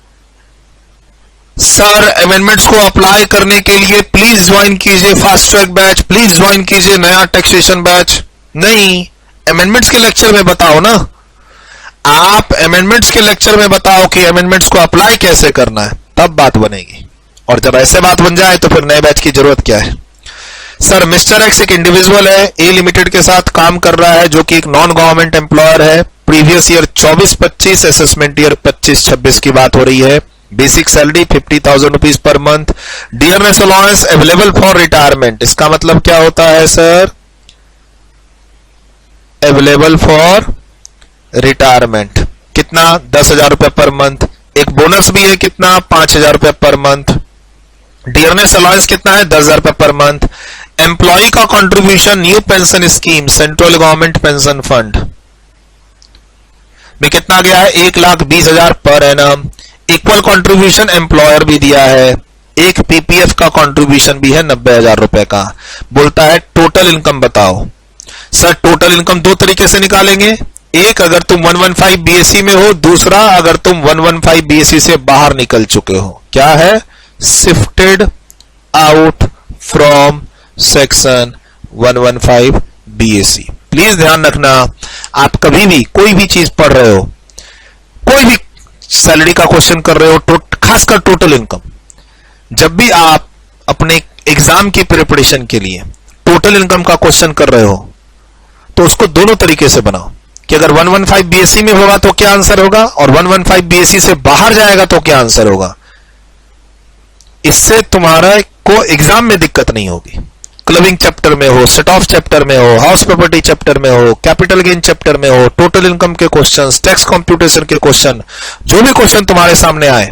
सर अमेंडमेंट्स को अप्लाई करने के लिए प्लीज ज्वाइन कीजिए fast track batch, please join कीजिए नया टैक्सेशन बैच। नहीं, अमेंडमेंट्स के लेक्चर में बताओ ना, आप अमेंडमेंट्स के लेक्चर में बताओ कि अमेंडमेंट्स को अप्लाई कैसे करना है, तब बात बनेगी। और जब ऐसे बात बन जाए तो फिर नए बैच की जरूरत क्या है। सर मिस्टर एक्स एक इंडिविजुअल है, ए लिमिटेड के साथ काम कर रहा है, जो कि एक नॉन गवर्नमेंट एम्प्लॉयर है। प्रीवियस ईयर 24-25, असेसमेंट ईयर 25-26 की बात हो रही है। Basic salary 50,000 rupees per month. Dearness allowance available for retirement, इसका मतलब क्या होता है सर? Available for retirement. कितना? 10,000 रुपए पर मंथ। एक बोनस भी है, कितना? 5,000 रुपए पर मंथ। डियरनेस अलाउंस कितना है? 10,000 रुपए पर मंथ। एम्प्लॉय का contribution new pension scheme central government pension fund में कितना गया है? 1,20,000 per annum. Equal contribution employer भी दिया है, एक पीपीएफ का कंट्रीब्यूशन भी है 90,000 रुपए का। बोलता है टोटल इनकम बताओ। सर टोटल इनकम दो तरीके से निकालेंगे, एक अगर तुम 115 बीएससी में हो, दूसरा अगर तुम 115 बीएससी से बाहर निकल चुके हो। क्या है? Shifted out from section 115 BSc. Please ध्यान रखना, आप कभी भी कोई भी चीज पढ़ रहे हो, कोई भी सैलरी का क्वेश्चन कर रहे हो, खासकर टोटल इनकम, जब भी आप अपने एग्जाम की प्रिपरेशन के लिए टोटल इनकम का क्वेश्चन कर रहे हो, तो उसको दोनों तरीके से बनाओ कि अगर 115 बीएससी में होगा तो क्या आंसर होगा, और 115 बीएससी से बाहर जाएगा तो क्या आंसर होगा। इससे तुम्हारा को एग्जाम में दिक्कत नहीं होगी। क्लबिंग चैप्टर में हो, सेट ऑफ चैप्टर में हो, हाउस प्रॉपर्टी चैप्टर में हो, कैपिटल गेन चैप्टर में हो, टोटल इनकम के क्वेश्चंस, टैक्स कंप्यूटेशन के क्वेश्चन, जो भी क्वेश्चन तुम्हारे सामने आए,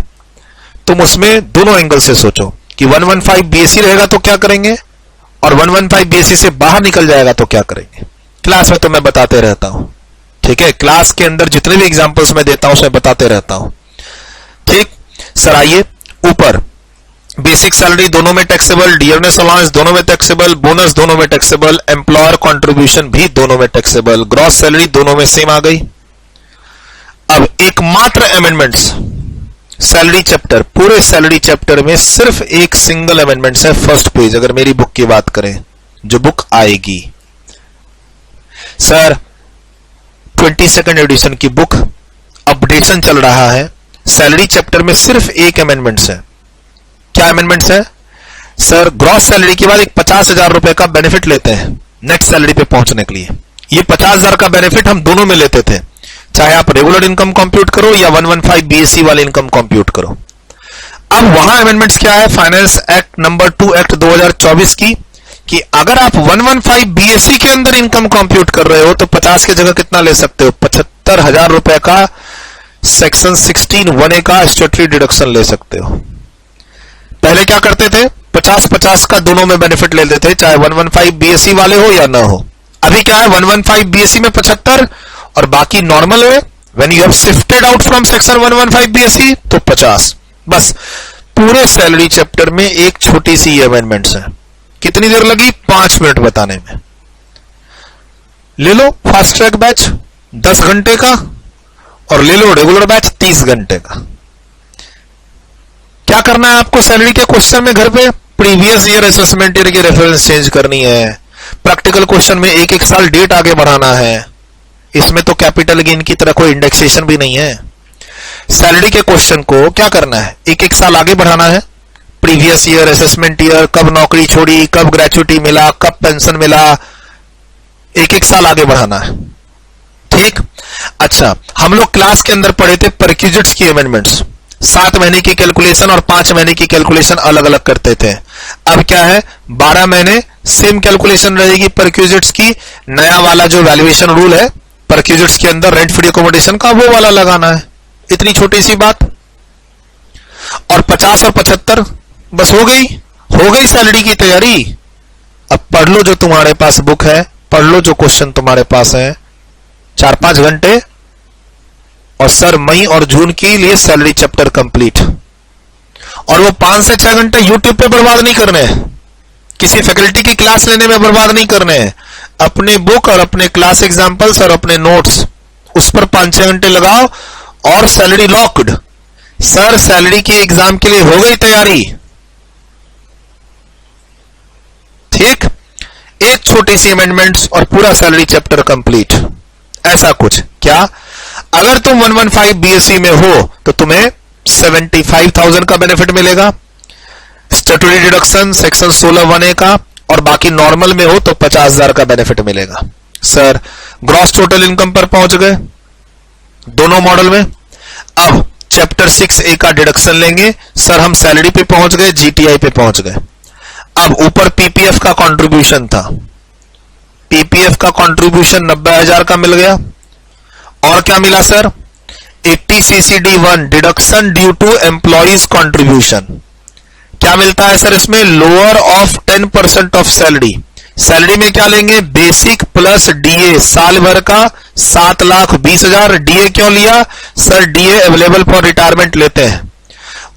तुम उसमें दोनों एंगल से सोचो कि 115 बीएससी रहेगा तो क्या करेंगे, और 115 बीएससी से बाहर निकल जाएगा तो क्या करेंगे। क्लास में तो मैं बताते रहता हूं, ठीक है, क्लास के अंदर जितने भी एग्जांपल्स मैं देता हूं उसमें बताते रहता हूं। ठीक सर, आइए ऊपर बेसिक सैलरी दोनों में टैक्सेबल, डियरनेस अलाउंस दोनों में टैक्सेबल, बोनस दोनों में टैक्सेबल, एम्प्लॉयर कंट्रीब्यूशन भी दोनों में टैक्सेबल, ग्रॉस सैलरी दोनों में सेम आ गई। अब एकमात्र अमेंडमेंट्स सैलरी चैप्टर, पूरे सैलरी चैप्टर में सिर्फ एक सिंगल अमेंडमेंट्स है, फर्स्ट पेज, अगर मेरी बुक की बात करें, जो बुक आएगी। सर 22nd एडिशन की बुक अपडेशन चल रहा है, सैलरी चैप्टर में सिर्फ एक अमेंडमेंट्स है। क्या अमेंडमेंट्स है? सर ग्रॉस सैलरी के बाद एक 50,000 रुपए का बेनिफिट लेते हैं नेट सैलरी पे पहुंचने के लिए। ये 50,000 का बेनिफिट हम दोनों में लेते थे, चाहे आप रेगुलर इनकम कंप्यूट करो या 115 बीएससी वाले इनकम कंप्यूट करो। अब वहां अमेंडमेंट्स क्या है, फाइनेंस एक्ट नंबर 2 एक्ट 2024 की, कि अगर आप 115 बीएससी के अंदर इनकम कंप्यूट कर रहे हो तो 50 की जगह कितना ले सकते हो, 75,000 रुपए का सेक्शन 16(1)(a) का स्टैट्यूटरी डिडक्शन ले सकते हो। पहले क्या करते थे, 50-50 का दोनों में बेनिफिट ले लेते थे, चाहे 115 बीएससी वाले हो या ना हो। अभी क्या है, 115 बीएससी में 75 और बाकी नॉर्मल है, when you have shifted out from section 115 BSc तो 50। बस पूरे सैलरी चैप्टर में एक छोटी सी अमेंडमेंट्स है। कितनी देर लगी, 5 मिनट बताने में। ले लो फास्ट ट्रैक बैच 10 घंटे का, और ले लो रेगुलर बैच 30 घंटे का। क्या करना है आपको, सैलरी के क्वेश्चन में घर पे प्रीवियस ईयर असेसमेंट ईयर की रेफरेंस चेंज करनी है, प्रैक्टिकल क्वेश्चन में एक एक साल डेट आगे बढ़ाना है। इसमें तो कैपिटल गेन की तरह कोई इंडेक्सेशन भी नहीं है। सैलरी के क्वेश्चन को क्या करना है, एक एक साल आगे बढ़ाना है, प्रीवियस ईयर असेसमेंट ईयर, कब नौकरी छोड़ी, कब ग्रेचुइटी मिला, कब पेंशन मिला, एक एक साल आगे बढ़ाना है। ठीक, अच्छा, हम लोग क्लास के अंदर पढ़े थे परक्यूजिट्स की अमेंडमेंट्स, 7 महीने की कैलकुलेशन और 5 महीने की कैलकुलेशन अलग अलग करते थे। अब क्या है, 12 महीने सेम कैलकुलेशन रहेगी परक्यूजिट्स की। नया वाला जो वैल्यूएशन रूल है परक्यूजिट्स के अंदर रेंट फ्री अकोमोडेशन का, वो वाला लगाना है। इतनी छोटी सी बात। और 50 और 75 बस हो गई सैलरी की तैयारी। अब पढ़ लो जो तुम्हारे पास बुक है, पढ़ लो जो क्वेश्चन तुम्हारे पास है, 4-5 घंटे, और सर मई और जून के लिए सैलरी चैप्टर कंप्लीट। और वो 5 से 6 घंटे यूट्यूब पे बर्बाद नहीं करने हैं, किसी फैकल्टी की क्लास लेने में बर्बाद नहीं करने हैं। अपने बुक और अपने क्लास एग्जांपल्स और अपने नोट्स, उस पर 5-6 घंटे लगाओ और सैलरी लॉक्ड। सर सैलरी के एग्जाम के लिए हो गई तैयारी। ठीक, एक छोटी सी अमेंडमेंट्स और पूरा सैलरी चैप्टर कंप्लीट। ऐसा कुछ क्या, अगर तुम 115 बीएससी में हो तो तुम्हें 75,000 का बेनिफिट मिलेगा, स्टैट्यूटरी डिडक्शन सेक्शन 16(1)(a) का, और बाकी नॉर्मल में हो तो 50,000 का बेनिफिट मिलेगा। सर ग्रॉस टोटल इनकम पर पहुंच गए दोनों मॉडल में। अब चैप्टर 6(a) का डिडक्शन लेंगे। सर हम सैलरी पे पहुंच गए, जीटीआई पे पहुंच गए। अब ऊपर पीपीएफ का कंट्रीब्यूशन था, पीपीएफ का कंट्रीब्यूशन 90,000 का मिल गया। और क्या मिला sir, 80 CCD1 deduction due to employees contribution. क्या मिलता है सर इसमें, lower of 10% of salary. Salary में क्या लेंगे, बेसिक प्लस डीए साल भर का 7,20,000। डीए क्यों लिया sir, DA available for retirement लेते हैं,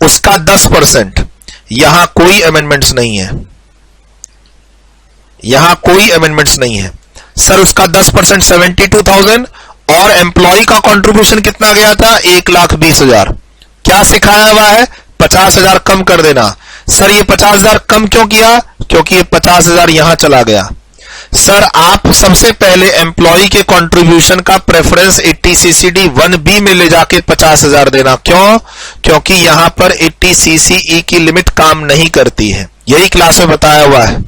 उसका 10%। यहां कोई अमेंडमेंट्स नहीं है, यहां कोई अमेंडमेंट्स नहीं है सर। उसका 10% 72,000 और एम्प्लॉय का कंट्रीब्यूशन कितना गया था? 1,20,000। क्या सिखाया हुआ है? 50,000 कम कर देना। सर ये 50,000 कम क्यों किया? क्योंकि ये 50,000 यहां चला गया। सर आप सबसे पहले एम्प्लॉय के कंट्रीब्यूशन का प्रेफरेंस 80CCD 1B में ले जाके 50,000 देना। क्यों? क्योंकि यहां पर 80CCE की लिमिट काम नहीं करती है, यही क्लास में बताया हुआ है।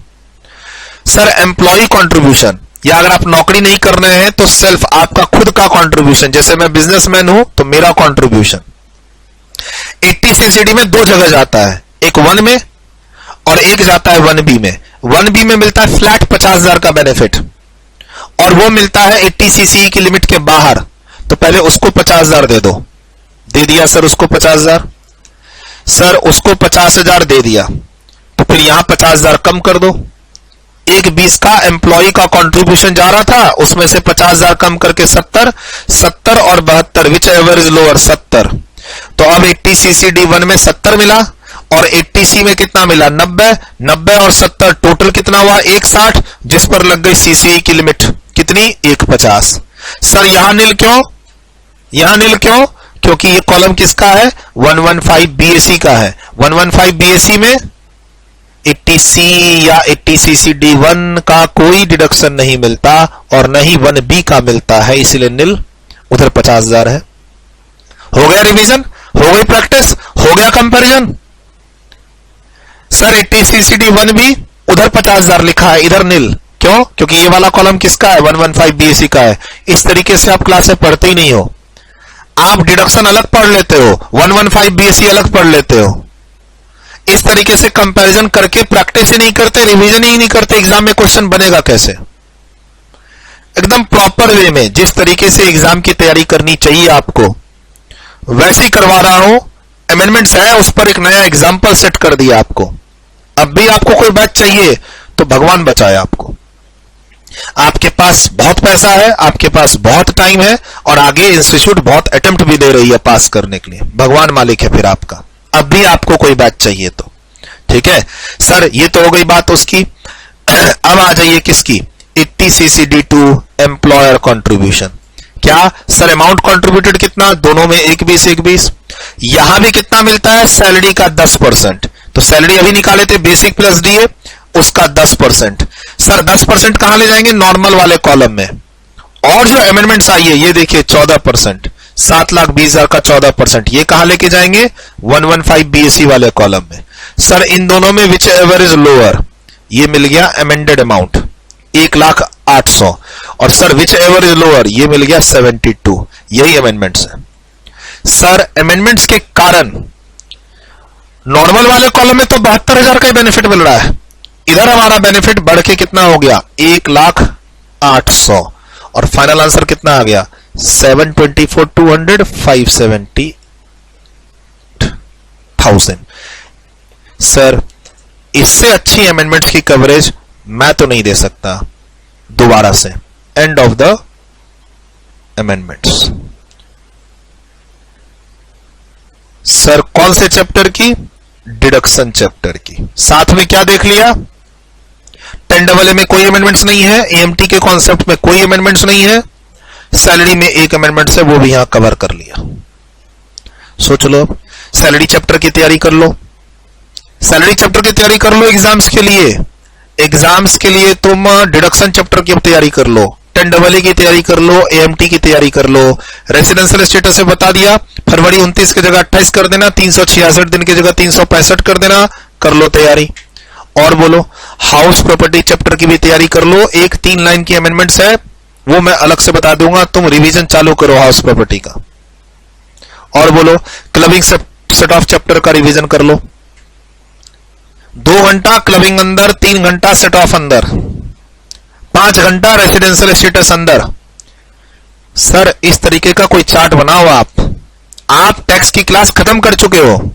सर एम्प्लॉय कंट्रीब्यूशन, या अगर आप नौकरी नहीं कर रहे हैं तो सेल्फ, आपका खुद का कंट्रीब्यूशन, जैसे मैं बिजनेसमैन हूं तो मेरा कंट्रीब्यूशन 80CCD में दो जगह जाता है, एक 1 में और एक जाता है 1B में। 1B में मिलता है फ्लैट 50,000 का बेनिफिट, और वो मिलता है 80CCE की लिमिट के बाहर। तो पहले उसको 50,000 दे दो। दे दिया सर उसको 50,000। सर उसको 50,000 दे दिया, तो फिर यहां 50,000 कम कर दो। 1,20 का एम्प्लॉय का कंट्रीब्यूशन जा रहा था, उसमें से 50,000 कम करके 70, 70 और 72, विच एवर इज लोअर 70। तो अब 80CCD 1 में 70 मिला, और 80C में कितना मिला? 90। 90 और 70 टोटल कितना हुआ? 160, जिस पर लग गई CCE की लिमिट कितनी? 150। सर यहां नील क्यों? यहां नील क्यों? क्योंकि ये कॉलम किसका है? 115 BAC का है। 115 BAC में 80C या 80CCD 1 का कोई डिडक्शन नहीं मिलता, और न ही 1B का मिलता है, इसलिए नील उधर 50,000 है। हो गया रिवीजन? हो गई प्रैक्टिस? हो गया कंपैरिजन? सर 80CCD 1B उधर 50,000 लिखा है, इधर नील। क्यों? क्योंकि ये वाला कॉलम किसका है? 115 BAC का है। इस तरीके से आप क्लास में पढ़ते ही नहीं हो, आप डिडक्शन अलग पढ़ लेते हो, 115 BAC अलग पढ़ लेते हो। इस तरीके से कंपैरिजन करके प्रैक्टिस ही नहीं करते, रिवीजन ही नहीं करते, एग्जाम में क्वेश्चन बनेगा कैसे? एकदम प्रॉपर वे में, जिस तरीके से एग्जाम की तैयारी करनी चाहिए आपको, वैसे ही करवा रहा हूं। अमेंडमेंट्स है, उस पर एक नया एग्जाम्पल सेट कर दिया आपको। अब भी आपको कोई बात चाहिए तो भगवान बचाए आपको। आपके पास बहुत पैसा है, आपके पास बहुत टाइम है, और आगे इंस्टीट्यूट बहुत अटेम्प्ट भी दे रही है पास करने के लिए। भगवान मालिक है फिर आपका। अब भी आपको कोई बात चाहिए तो ठीक है। सर ये तो हो गई बात उसकी। अब आ जाइए किसकी? 80CCD 2 employer contribution. क्या सर अमाउंट कंट्रीब्यूटेड कितना? दोनों में 1,20 1,20। यहां भी कितना मिलता है? सैलरी का 10%। तो सैलरी अभी निकाले थे, बेसिक प्लस DA, उसका 10%। सर 10% कहां ले जाएंगे? नॉर्मल वाले कॉलम में। और जो अमेंडमेंट्स आई है ये देखिए 14%, 7,20,000 का 14%, ये कहां लेके जाएंगे? 115 BAC वाले कॉलम में। सर इन दोनों में विच एवर इज लोअर, ये मिल गया अमेंडेड अमाउंट 1,08,000, और sir which ever is lower ये मिल गया 72। यही अमेंडमेंट्स है। सर अमेंडमेंट्स के कारण नॉर्मल वाले कॉलम में तो 72,000 का बेनिफिट मिल रहा है, इधर हमारा बेनिफिट बढ़ के कितना हो गया? 1,08,000, और फाइनल आंसर कितना आ गया? 724,200, 570,000। सर इससे अच्छी अमेंडमेंट्स की कवरेज मैं तो नहीं दे सकता दोबारा से। End of the amendments. Sir कौन से चैप्टर की? डिडक्शन चैप्टर की। साथ में क्या देख लिया? 10AA में कोई अमेंडमेंट्स नहीं है, AMT के कॉन्सेप्ट में कोई अमेंडमेंट्स नहीं है, सैलरी में एक अमेंडमेंट से वो भी यहां कवर कर लिया। सोच लो, सैलरी चैप्टर की तैयारी कर लो, सैलरी चैप्टर की तैयारी कर लो एग्जाम्स के लिए। एग्जाम्स के लिए तुम डिडक्शन चैप्टर की तैयारी कर लो, 10AA की तैयारी कर लो, AMT की तैयारी कर लो। रेसिडेंशियल स्टेटस से बता दिया, फरवरी 29 की जगह 28 कर देना, 366 दिन की जगह 365 कर देना, कर लो तैयारी। और बोलो, हाउस प्रॉपर्टी चैप्टर की भी तैयारी कर लो। एक 3 लाइन की अमेंडमेंट्स है, वो मैं अलग से बता दूंगा, तुम रिवीजन चालू करो हाउस प्रॉपर्टी का। और बोलो, क्लबिंग सेट ऑफ चैप्टर का रिवीजन कर लो। 2 घंटा क्लबिंग अंदर, 3 घंटा सेट ऑफ अंदर, 5 घंटा रेसिडेंशियल स्टेटस अंदर। सर इस तरीके का कोई चार्ट बनाओ। आप टैक्स की क्लास खत्म कर चुके हो,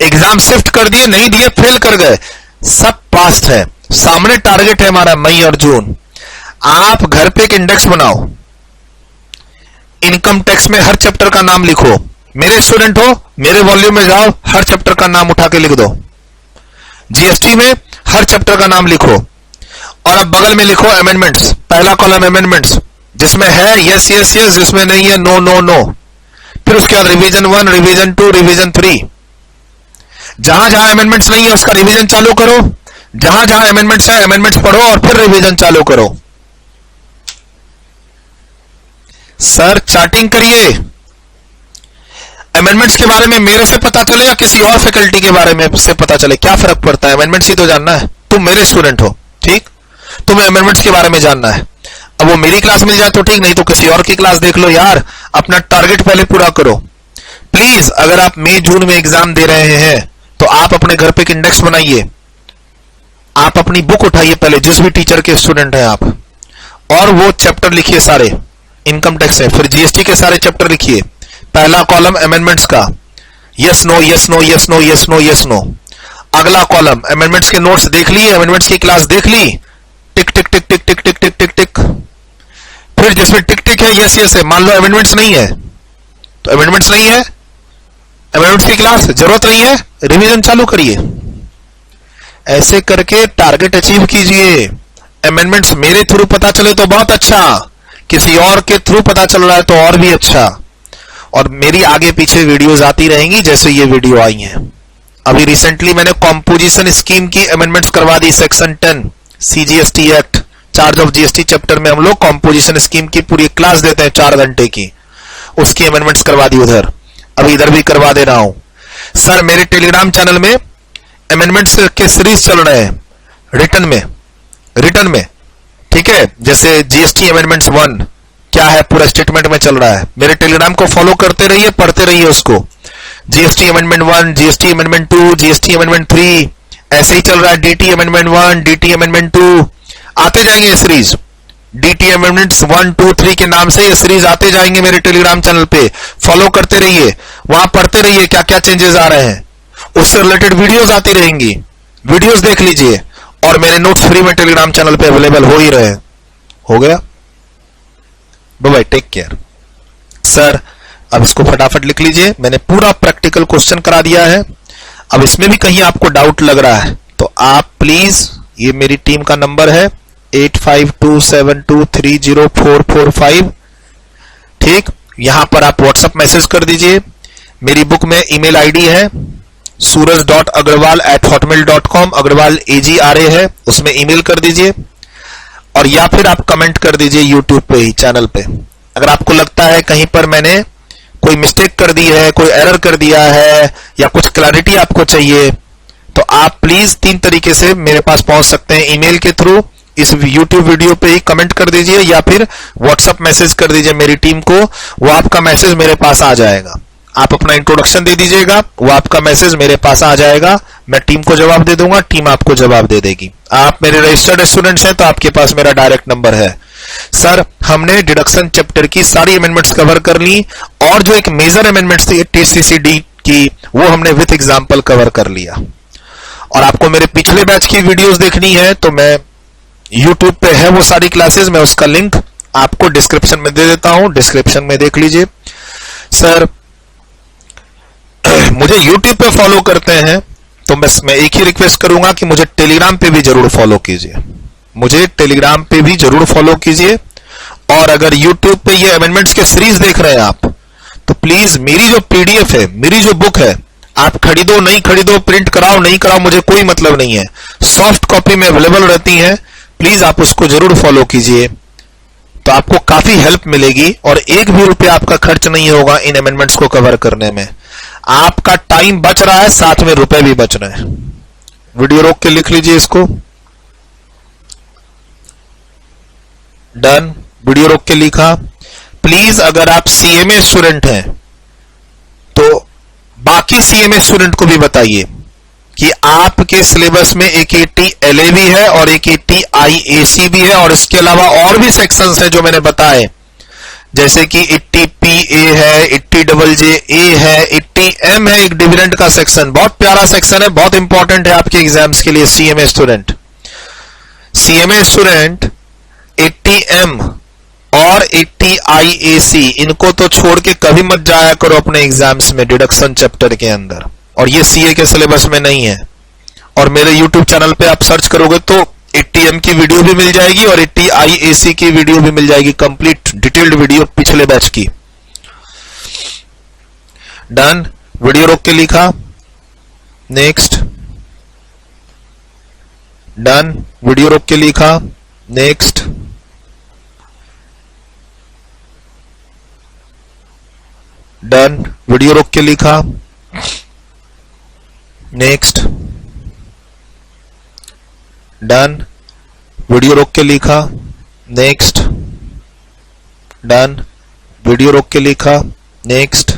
एग्जाम शिफ्ट कर दिए, नहीं दिए, फेल कर गए, सब पास्ट है, सामने टारगेट है हमारा मई और जून। आप घर पे एक इंडेक्स बनाओ, इनकम टैक्स में हर चैप्टर का नाम लिखो। मेरे स्टूडेंट हो, मेरे वॉल्यूम में जाओ, हर चैप्टर का नाम उठा के लिख दो। जीएसटी में हर चैप्टर का नाम लिखो, और अब बगल में लिखो अमेंडमेंट्स, पहला कॉलम अमेंडमेंट्स, जिसमें है यस यस यस, जिसमें नहीं है नो नो नो। फिर उसके बाद रिवीजन 1, रिवीजन 2, रिवीजन 3। जहां जहां अमेंडमेंट्स नहीं है उसका रिवीजन चालू करो, जहां जहां अमेंडमेंट्स है अमेंडमेंट्स पढ़ो और फिर रिवीजन चालू करो। सर चार्टिंग करिए। अमेंडमेंट्स के बारे में मेरे से पता चले या किसी और फैकल्टी के बारे में से पता चले, क्या फर्क पड़ता है? अमेंडमेंट्स ही तो जानना है। तुम मेरे स्टूडेंट हो, ठीक, तुम्हें अमेंडमेंट्स के बारे में जानना है। अब वो मेरी क्लास मिल जाए तो ठीक, नहीं तो किसी और की क्लास देख लो यार। अपना टारगेट पहले पूरा करो प्लीज। अगर आप मई जून में एग्जाम दे रहे हैं तो आप अपने घर पे एक इंडेक्स बनाइए, आप अपनी बुक उठाइए पहले, जिस भी टीचर के स्टूडेंट हैं आप, और वो चैप्टर लिखिए सारे। इनकम टैक्स है, फिर जीएसटी के सारे चैप्टर लिखिए। पहला कॉलम अमेंडमेंट्स का, yes no yes no yes no yes no yes no. अगला कॉलम अमेंडमेंट्स के नोट्स देख लिए, अमेंडमेंट्स की क्लास देख ली, टिक टिक टिक टिक टिक टिक टिक टिक टिक। फिर जिसमें टिक टिक है यस यस है, मान लो अमेंडमेंट्स नहीं है तो अमेंडमेंट्स नहीं है, अमेंडमेंट्स की क्लास जरूरत नहीं है, रिवीजन चालू करिए। ऐसे करके टारगेट अचीव कीजिए। अमेंडमेंट्स मेरे थ्रू पता चले तो बहुत अच्छा, किसी और के थ्रू पता चल रहा है तो और भी अच्छा। और मेरी आगे पीछे वीडियोस आती रहेंगी जैसे ये वीडियो आई हैं। अभी रिसेंटली मैंने कॉम्पोजिशन स्कीम की अमेंडमेंट्स करवा दी, section 10 CGST act, charge of GST chapter में हम लोग कॉम्पोजिशन स्कीम की पूरी क्लास देते हैं 4 घंटे की, उसकी अमेंडमेंट्स करवा दी उधर। अभी इधर भी करवा दे रहा हूं। सर मेरे टेलीग्राम चैनल में अमेंडमेंट्स के सीरीज चल रहे हैं रिटर्न में, ठीक है। जैसे जीएसटी अमेंडमेंट्स 1 क्या है पूरा स्टेटमेंट में चल रहा है। मेरे टेलीग्राम को फॉलो करते रहिए, पढ़ते रहिए उसको। GST amendment 1, GST amendment 2, GST amendment 3, ऐसे ही चल रहा है। डीटी अमेंडमेंट 1, डीटी अमेंडमेंट 2, आते जाएंगे ये सीरीज। डीटी अमेंडमेंट्स 1, 2, 3 के नाम से ये सीरीज आते जाएंगे मेरे टेलीग्राम चैनल पे। फॉलो करते रहिए, वहां पढ़ते रहिए क्या क्या चेंजेस आ रहे हैं, उससे रिलेटेड वीडियोस आती रहेंगी, वीडियोस देख लीजिए। और मेरे नोट्स फ्री में टेलीग्राम चैनल पे अवेलेबल हो ही रहे हैं। हो गया, bye bye, take care. Sir अब इसको फटाफट लिख लीजिए, मैंने पूरा प्रैक्टिकल क्वेश्चन करा दिया है। अब इसमें भी कहीं आपको डाउट लग रहा है तो आप प्लीज, ये मेरी टीम का नंबर है 8527230445, ठीक, यहां पर आप व्हाट्सएप मैसेज कर दीजिए। मेरी बुक में ईमेल आईडी है suraj.agarwal@hotmail.com, अग्रवाल AGRA है, उसमें ईमेल कर दीजिए। और या फिर आप कमेंट कर दीजिए यूट्यूब पे ही चैनल पे। अगर आपको लगता है कहीं पर मैंने कोई मिस्टेक कर दी है, कोई एरर कर दिया है, या कुछ क्लैरिटी आपको चाहिए, तो आप प्लीज 3 तरीके से मेरे पास पहुंच सकते हैं। ईमेल के थ्रू, इस YouTube वीडियो पे ही कमेंट कर दीजिए, या फिर व्हाट्सएप मैसेज कर दीजिए मेरी टीम को, वो आपका मैसेज मेरे पास आ जाएगा। आप अपना इंट्रोडक्शन दे दीजिएगा, वो आपका मैसेज मेरे पास आ जाएगा, मैं टीम को जवाब दे दूंगा, टीम आपको जवाब दे देगी। आप मेरे रजिस्टर्ड स्टूडेंट्स हैं तो आपके पास मेरा डायरेक्ट नंबर है। सर हमने डिडक्शन चैप्टर की सारी अमेंडमेंट्स कवर कर ली, और जो एक मेजर अमेंडमेंट्स थी टीसीसीडी की, वो हमने विथ एग्जांपल कवर कर लिया। और आपको मेरे पिछले बैच की वीडियोस देखनी है तो मैं YouTube पे है वो सारी क्लासेस, मैं उसका लिंक आपको डिस्क्रिप्शन में दे देता हूं, डिस्क्रिप्शन में देख लीजिए। सर मुझे YouTube पे फॉलो करते हैं तो बस मैं एक ही रिक्वेस्ट करूंगा कि मुझे टेलीग्राम पे भी जरूर फॉलो कीजिए, मुझे टेलीग्राम पे भी जरूर फॉलो कीजिए। और अगर YouTube पे ये अमेंडमेंट्स के सीरीज देख रहे हैं आप, तो प्लीज मेरी जो PDF है, मेरी जो बुक है, आप खरीदो नहीं खरीदो, प्रिंट कराओ नहीं कराओ, मुझे कोई मतलब नहीं है, सॉफ्ट कॉपी में अवेलेबल रहती है। प्लीज आप उसको जरूर फॉलो कीजिए, तो आपको काफी हेल्प मिलेगी और एक भी रुपया आपका खर्च नहीं होगा इन अमेंडमेंट्स को कवर करने में। आपका टाइम बच रहा है, साथ में रुपए भी बच रहे हैं। वीडियो रोक के लिख लीजिए इसको, डन, वीडियो रोक के लिखा। प्लीज अगर आप CMA स्टूडेंट हैं तो बाकी CMA स्टूडेंट को भी बताइए कि आपके सिलेबस में एक 80 LA भी है और एक 80 IAC भी है, और इसके अलावा और भी सेक्शंस हैं जो मैंने बताए, जैसे कि 80 PA है, 80 JJA है, 80 M है, एक डिविडेंड का सेक्शन, बहुत प्यारा सेक्शन है, बहुत इंपॉर्टेंट है आपके एग्जाम्स के लिए। CMA स्टूडेंट 80 M और 80 IAC, इनको तो छोड़ के कभी मत जाया करो अपने एग्जाम्स में डिडक्शन चैप्टर के अंदर, और ये CA के सिलेबस में नहीं है। और मेरे YouTube चैनल पे आप सर्च करोगे तो 80M की वीडियो भी मिल जाएगी और 80 IAC की वीडियो भी मिल जाएगी, कंप्लीट डिटेल्ड वीडियो पिछले बैच की। डन, वीडियो रोक के लिखा, नेक्स्ट। डन, वीडियो रोक के लिखा, नेक्स्ट। डन, वीडियो रोक के लिखा, नेक्स्ट। डन, वीडियो रोक के लिखा, नेक्स्ट। डन, वीडियो रोक के लिखा, नेक्स्ट।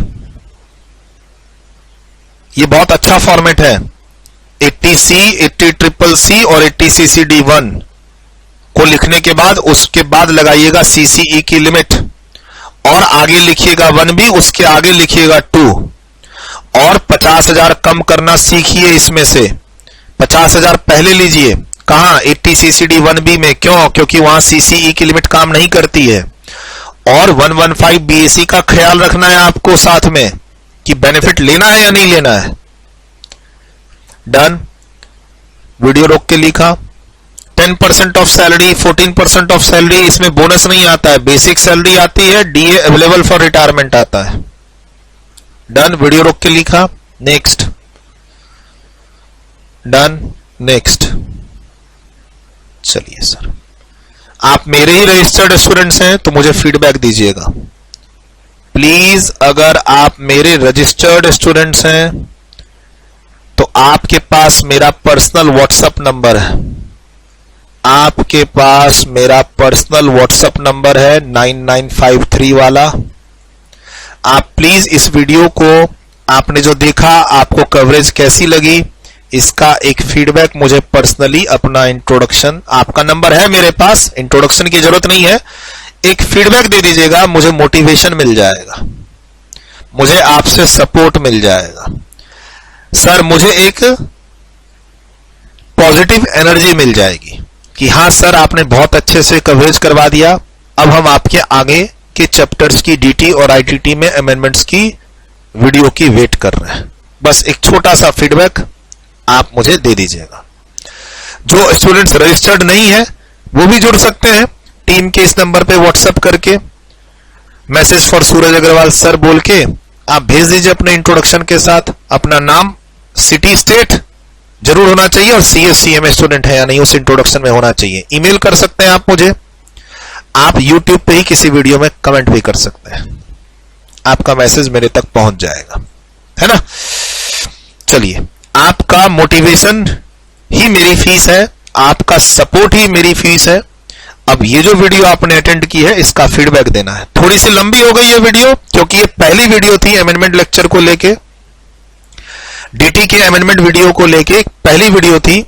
ये बहुत अच्छा फॉर्मेट है। 80C, 80CCC और 80CCD1 को लिखने के बाद उसके बाद लगाइएगा CCE की लिमिट और आगे लिखिएगा 1B, उसके आगे लिखिएगा 2 और 50,000 कम करना सीखिए। इसमें से 50,000 पहले लीजिए। कहां? 80CCD1B में। क्यों? क्योंकि वहां CCE की लिमिट काम नहीं करती है। और 115 BAC का ख्याल रखना है आपको साथ में कि बेनिफिट लेना है या नहीं लेना है। डन, वीडियो रोक के लिखा। 10% ऑफ सैलरी, 14% ऑफ सैलरी, इसमें बोनस नहीं आता है, बेसिक सैलरी आती है, DA अवेलेबल फॉर रिटायरमेंट आता है। डन, वीडियो रोक के लिखा, नेक्स्ट। Done, next. चलिए सर, आप मेरे ही रजिस्टर्ड स्टूडेंट्स हैं तो मुझे फीडबैक दीजिएगा प्लीज। अगर आप मेरे रजिस्टर्ड स्टूडेंट्स हैं तो आपके पास मेरा पर्सनल व्हाट्सएप नंबर है। आपके पास मेरा पर्सनल व्हाट्सएप नंबर है 9953 वाला। आप प्लीज इस वीडियो को, आपने जो देखा, आपको कवरेज कैसी लगी, इसका एक फीडबैक मुझे पर्सनली, अपना इंट्रोडक्शन, आपका नंबर है मेरे पास, इंट्रोडक्शन की जरूरत नहीं है, एक फीडबैक दे दीजिएगा। मुझे मोटिवेशन मिल जाएगा, मुझे आपसे सपोर्ट मिल जाएगा। सर, मुझे एक पॉजिटिव एनर्जी मिल जाएगी कि हां सर, आपने बहुत अच्छे से कवरेज करवा दिया। अब हम आपके आगे के चैप्टर्स की DT और ITT में अमेंडमेंट्स की वीडियो की वेट कर रहे हैं। बस एक छोटा सा फीडबैक आप मुझे दे दीजिएगा। जो स्टूडेंट्स रजिस्टर्ड नहीं है वो भी जुड़ सकते हैं टीम के इस नंबर पे व्हाट्सएप करके, message for Suraj Agarwal sir बोल के आप भेज दीजिए अपने इंट्रोडक्शन के साथ। अपना नाम, सिटी, स्टेट जरूर होना चाहिए और CSCM स्टूडेंट है या नहीं उस इंट्रोडक्शन में होना चाहिए। ईमेल कर सकते हैं आप मुझे, आप YouTube पे ही किसी वीडियो में कमेंट भी कर सकते हैं, आपका मैसेज मेरे तक पहुंच जाएगा, है ना। चलिए, आपका मोटिवेशन ही मेरी फीस है, आपका सपोर्ट ही मेरी फीस है। अब ये जो वीडियो आपने अटेंड की है इसका फीडबैक देना है। थोड़ी सी लंबी हो गई ये वीडियो क्योंकि ये पहली वीडियो थी अमेंडमेंट लेक्चर को लेके, DT के अमेंडमेंट वीडियो को लेके पहली वीडियो थी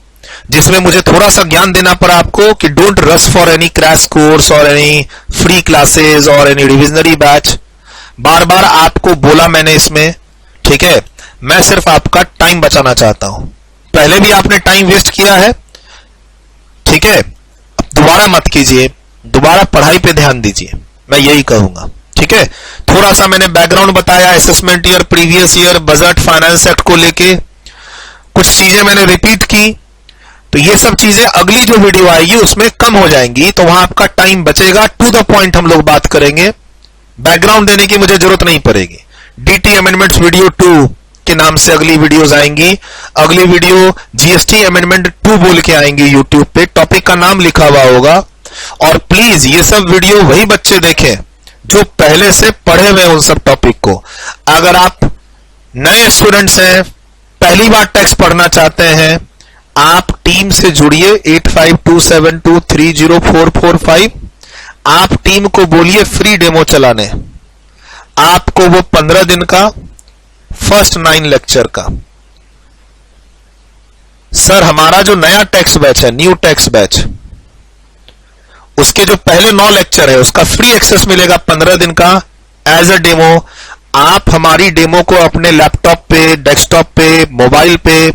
जिसमें मुझे थोड़ा सा ज्ञान देना पड़ा आपको कि don't rush for any crash course और एनी फ्री क्लासेस और एनी रिविजनरी बैच। बार बार आपको बोला मैंने इसमें, ठीक है। मैं सिर्फ आपका टाइम बचाना चाहता हूं। पहले भी आपने टाइम वेस्ट किया है, ठीक है, अब दोबारा मत कीजिए, दोबारा पढ़ाई पे ध्यान दीजिए, मैं यही कहूंगा, ठीक है। थोड़ा सा मैंने बैकग्राउंड बताया, assessment year, previous year, budget, finance act को लेके कुछ चीजें मैंने रिपीट की, तो ये सब चीजें अगली जो वीडियो आएगी उसमें कम हो जाएंगी, तो वहां आपका टाइम बचेगा। टू द पॉइंट हम लोग बात करेंगे, बैकग्राउंड देने की मुझे जरूरत नहीं पड़ेगी। DT अमेंडमेंट्स वीडियो 2 के नाम से अगली वीडियोस आएंगी। अगली वीडियो GST अमेंडमेंट 2 बोल के आएंगी यूट्यूब पे, टॉपिक का नाम लिखा हुआ होगा। और प्लीज ये सब वीडियो वही बच्चे देखें जो पहले से पढ़े हुए उन सब टॉपिक को। अगर आप नए स्टूडेंट्स हैं, पहली बार टेक्स्ट पढ़ना चाहते हैं, आप टीम से जुड़िए 8527230445। आप टीम को बोलिए फ्री डेमो चलाने, आपको वो 15 दिन का फर्स्ट 9 लेक्चर का। सर, हमारा जो नया टेक्स्ट बैच है, न्यू टेक्स्ट बैच, उसके जो पहले 9 लेक्चर है उसका फ्री एक्सेस मिलेगा 15 दिन का एज अ डेमो। आप हमारी डेमो को अपने लैपटॉप पे, डेस्कटॉप पे, मोबाइल पे,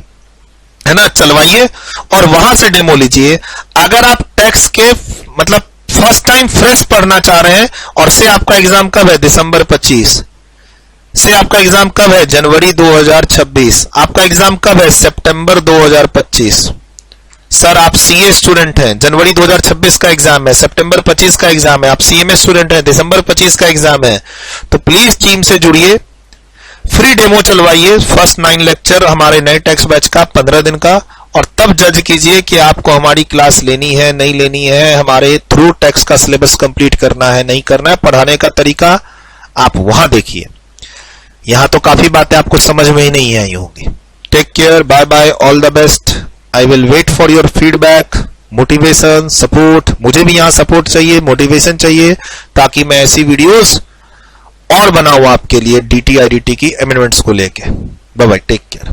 है ना, चलवाइए और वहां से डेमो लीजिए। अगर आप टेक्स्ट के मतलब फर्स्ट टाइम फ्रेश पढ़ना चाह रहे हैं, और से आपका एग्जाम कब है? दिसंबर 25 से आपका एग्जाम कब है? जनवरी 2026। आपका एग्जाम कब है? सितंबर 2025। सर आप सीए स्टूडेंट हैं, जनवरी 2026 का एग्जाम है, सितंबर 25 का एग्जाम है, आप सीएमए स्टूडेंट हैं, दिसंबर 25 का एग्जाम है, तो प्लीज टीम से जुड़िए, फ्री डेमो चलवाइए, फर्स्ट 9 लेक्चर हमारे नए टेक्स्ट बैच का 15 दिन का, और तब जज कीजिए कि आपको हमारी क्लास लेनी है नहीं लेनी है, हमारे थ्रू टेक्स्ट का सिलेबस कंप्लीट करना है नहीं करना है, पढ़ाने का तरीका आप वहां देखिए। यहां तो काफी बातें आपको समझ में ही नहीं आई होंगी। Take care, bye bye, all the best. I will wait for your feedback, motivation, support. मुझे भी यहां सपोर्ट चाहिए, मोटिवेशन चाहिए, ताकि मैं ऐसी वीडियोस और बनाऊं आपके लिए DT IDT की अमेंडमेंट्स को लेके। Bye bye, take care.